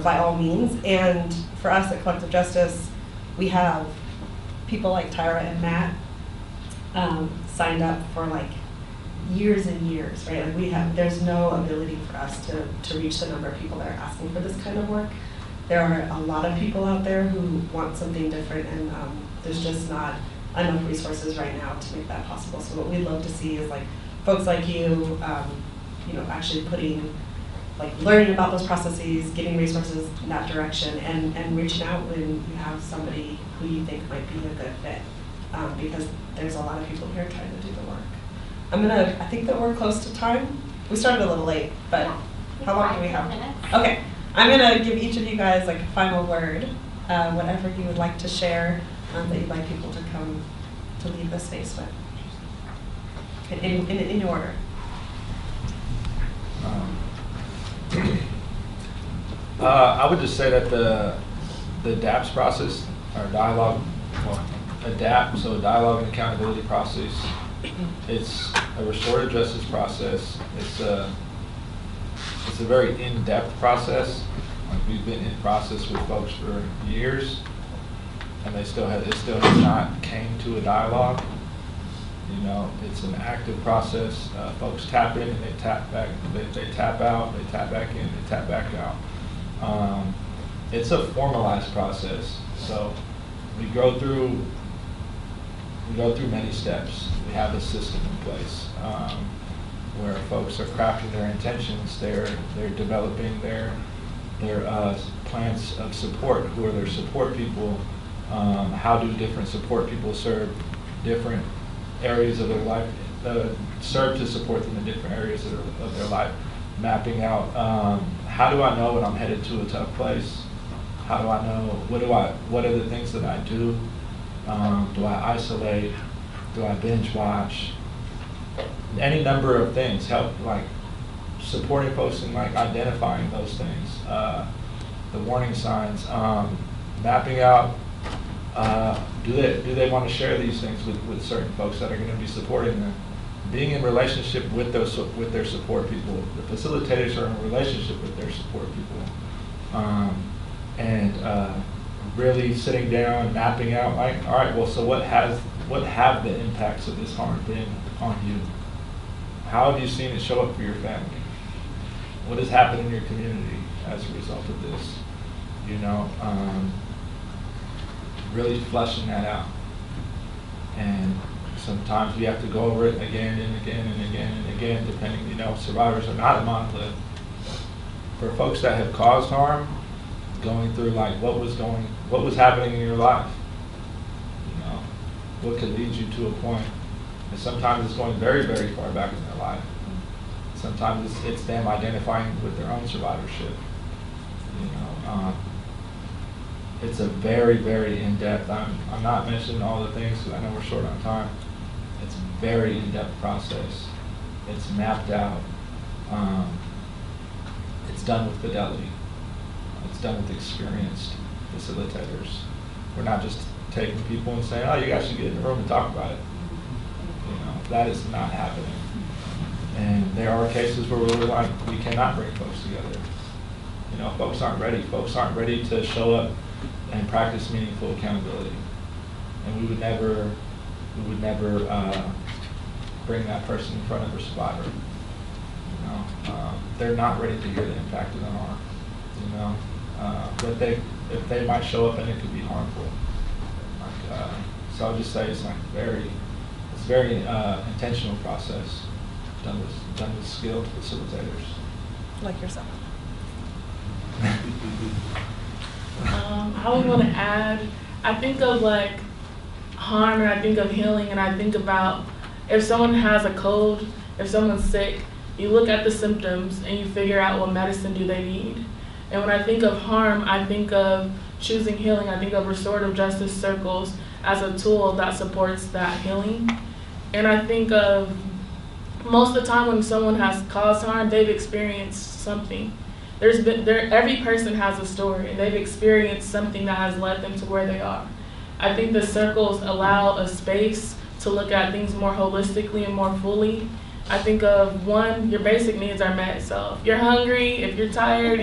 by all means. And for us at Collective Justice, we have people like Tyra and Matt signed up for like years and years, right? Like there's no ability for us to reach the number of people that are asking for this kind of work. There are a lot of people out there who want something different, and there's just not enough resources right now to make that possible. So what we'd love to see is like folks like you, actually learning about those processes, getting resources in that direction, and reaching out when you have somebody who you think might be a good fit, because there's a lot of people here trying to do the work. I think that we're close to time. We started a little late, but how long do we have? 5 minutes. Okay, I'm gonna give each of you guys like a final word, whatever you would like to share that you'd like people to come to leave the space with. In order. I would just say that the DAPS process, or dialogue, a dialogue and accountability process, it's a restorative justice process. It's a very in-depth process. Like, we've been in process with folks for years, and it still has not came to a dialogue. It's an active process. Folks tap in and they tap back. They tap out. They tap back in. They tap back out. It's a formalized process. So we go through many steps. We have a system in place where folks are crafting their intentions. They're developing their plans of support. Who are their support people? How do different support people serve different areas of their life, serve to support them in different areas of their life? Mapping out, how do I know when I'm headed to a tough place? How do I know, what are the things that I do? Do I isolate? Do I binge watch? Any number of things help, like supporting folks in like identifying those things, the warning signs, mapping out Do they want to share these things with certain folks that are going to be supporting them? Being in relationship with their support people. The facilitators are in relationship with their support people. And really sitting down, mapping out, like, all right, well, so what have the impacts of this harm been on you? How have you seen it show up for your family? What has happened in your community as a result of this? You know, really fleshing that out. And sometimes we have to go over it again and again and again and again, depending, you know, survivors are not a monolith. For folks that have caused harm, going through like what was happening in your life, you know, what could lead you to a point. And sometimes it's going very, very far back in their life. Sometimes it's them identifying with their own survivorship. You know, it's a very, very in-depth. I'm not mentioning all the things because I know we're short on time. It's a very in-depth process. It's mapped out. It's done with fidelity. It's done with experienced facilitators. We're not just taking people and saying, "Oh, you guys should get in the room and talk about it." You know, that is not happening. And there are cases where we're like, we cannot bring folks together. You know, folks aren't ready. Folks aren't ready to show up and practice meaningful accountability. And we would never bring that person in front of a survivor. You know, they're not ready to hear the impact of the harm. You know, but if they might show up and it could be harmful. Like, so I'll just say it's like it's very intentional process done with skilled facilitators. Like yourself. I would want to add, I think of like harm and I think of healing and I think about if someone has a cold, if someone's sick, you look at the symptoms and you figure out what medicine do they need. And when I think of harm, I think of choosing healing. I think of restorative justice circles as a tool that supports that healing. And I think of most of the time when someone has caused harm, they've experienced something. Every person has a story, and they've experienced something that has led them to where they are. I think the circles allow a space to look at things more holistically and more fully. I think of one, your basic needs are met. So if you're hungry, if you're tired,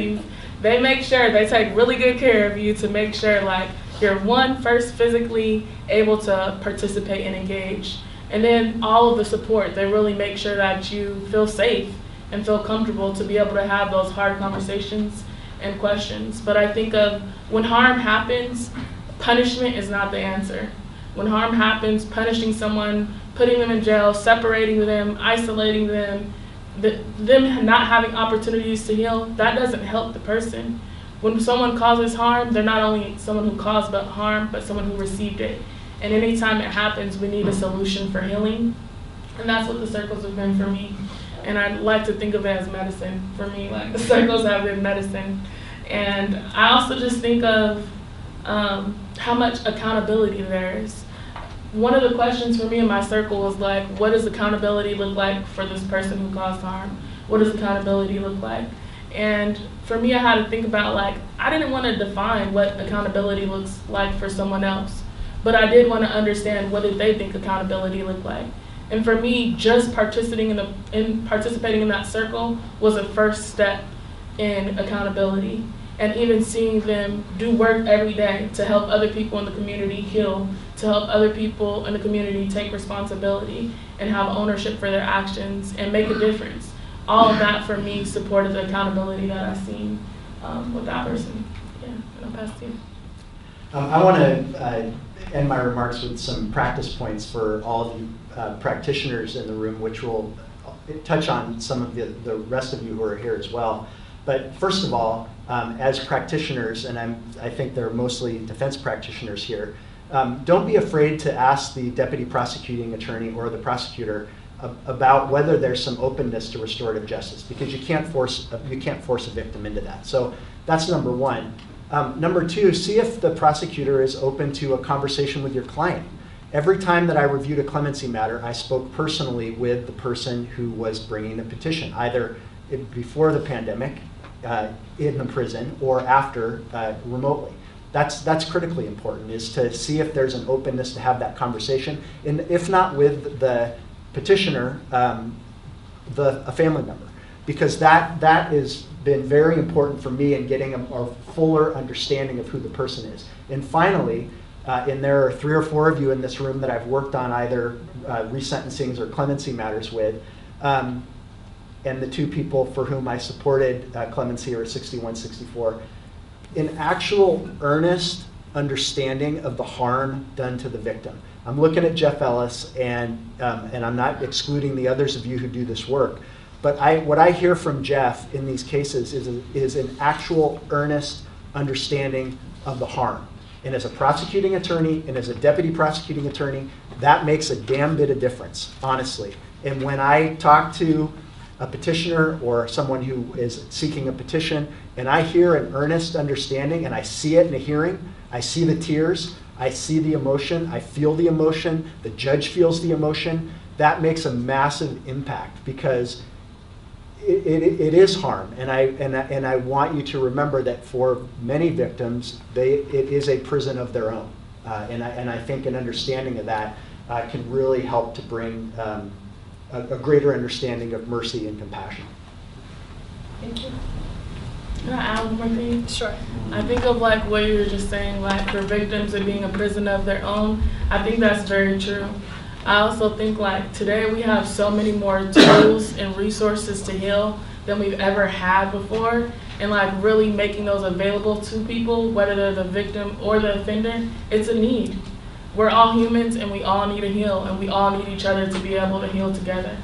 they make sure they take really good care of you to make sure like you're first physically able to participate and engage. And then all of the support, they really make sure that you feel safe and feel comfortable to be able to have those hard conversations and questions. But I think of when harm happens, punishment is not the answer. When harm happens, punishing someone, putting them in jail, separating them, isolating them, them not having opportunities to heal, that doesn't help the person. When someone causes harm, they're not only someone who caused harm, but someone who received it. And anytime it happens, we need a solution for healing. And that's what the circles have been for me. And I like to think of it as medicine for me. Like the circles have been medicine. And I also just think of how much accountability there is. One of the questions for me in my circle was like, what does accountability look like for this person who caused harm? What does accountability look like? And for me, I had to think about like, I didn't want to define what accountability looks like for someone else, but I did want to understand what did they think accountability looked like. And for me, just participating in that circle was a first step in accountability. And even seeing them do work every day to help other people in the community heal, to help other people in the community take responsibility and have ownership for their actions and make a difference. All of that for me supported the accountability that I've seen with that person. Yeah, and I'll pass to you. I want to end my remarks with some practice points for all of you practitioners in the room, which will touch on some of the rest of you who are here as well. But first of all, as practitioners, and I think they're mostly defense practitioners here, don't be afraid to ask the deputy prosecuting attorney or the prosecutor about whether there's some openness to restorative justice, because you can't force a victim into that. So that's number one. Number two, see if the prosecutor is open to a conversation with your client. Every time that I reviewed a clemency matter, I spoke personally with the person who was bringing the petition, either before the pandemic, in the prison, or after remotely. That's critically important, is to see if there's an openness to have that conversation, and if not with the petitioner, a family member, because that has been very important for me in getting a fuller understanding of who the person is. And finally, and there are 3 or 4 of you in this room that I've worked on either resentencings or clemency matters with, and the 2 people for whom I supported clemency are 61, 64. An actual earnest understanding of the harm done to the victim. I'm looking at Jeff Ellis, and I'm not excluding the others of you who do this work, but what I hear from Jeff in these cases is an actual earnest understanding of the harm. And as a prosecuting attorney and as a deputy prosecuting attorney, that makes a damn bit of difference, honestly. And when I talk to a petitioner or someone who is seeking a petition, and I hear an earnest understanding, and I see it in a hearing, I see the tears, I see the emotion, I feel the emotion, the judge feels the emotion, that makes a massive impact, because it is harm. And I want you to remember that for many victims, it is a prison of their own. And I think an understanding of that can really help to bring a greater understanding of mercy and compassion. Thank you. Can I add one more thing? Sure. I think of like what you were just saying, like for victims of being a prison of their own. I think that's very true. I also think like today we have so many more tools and resources to heal than we've ever had before. And like really making those available to people, whether they're the victim or the offender, it's a need. We're all humans and we all need to heal, and we all need each other to be able to heal together.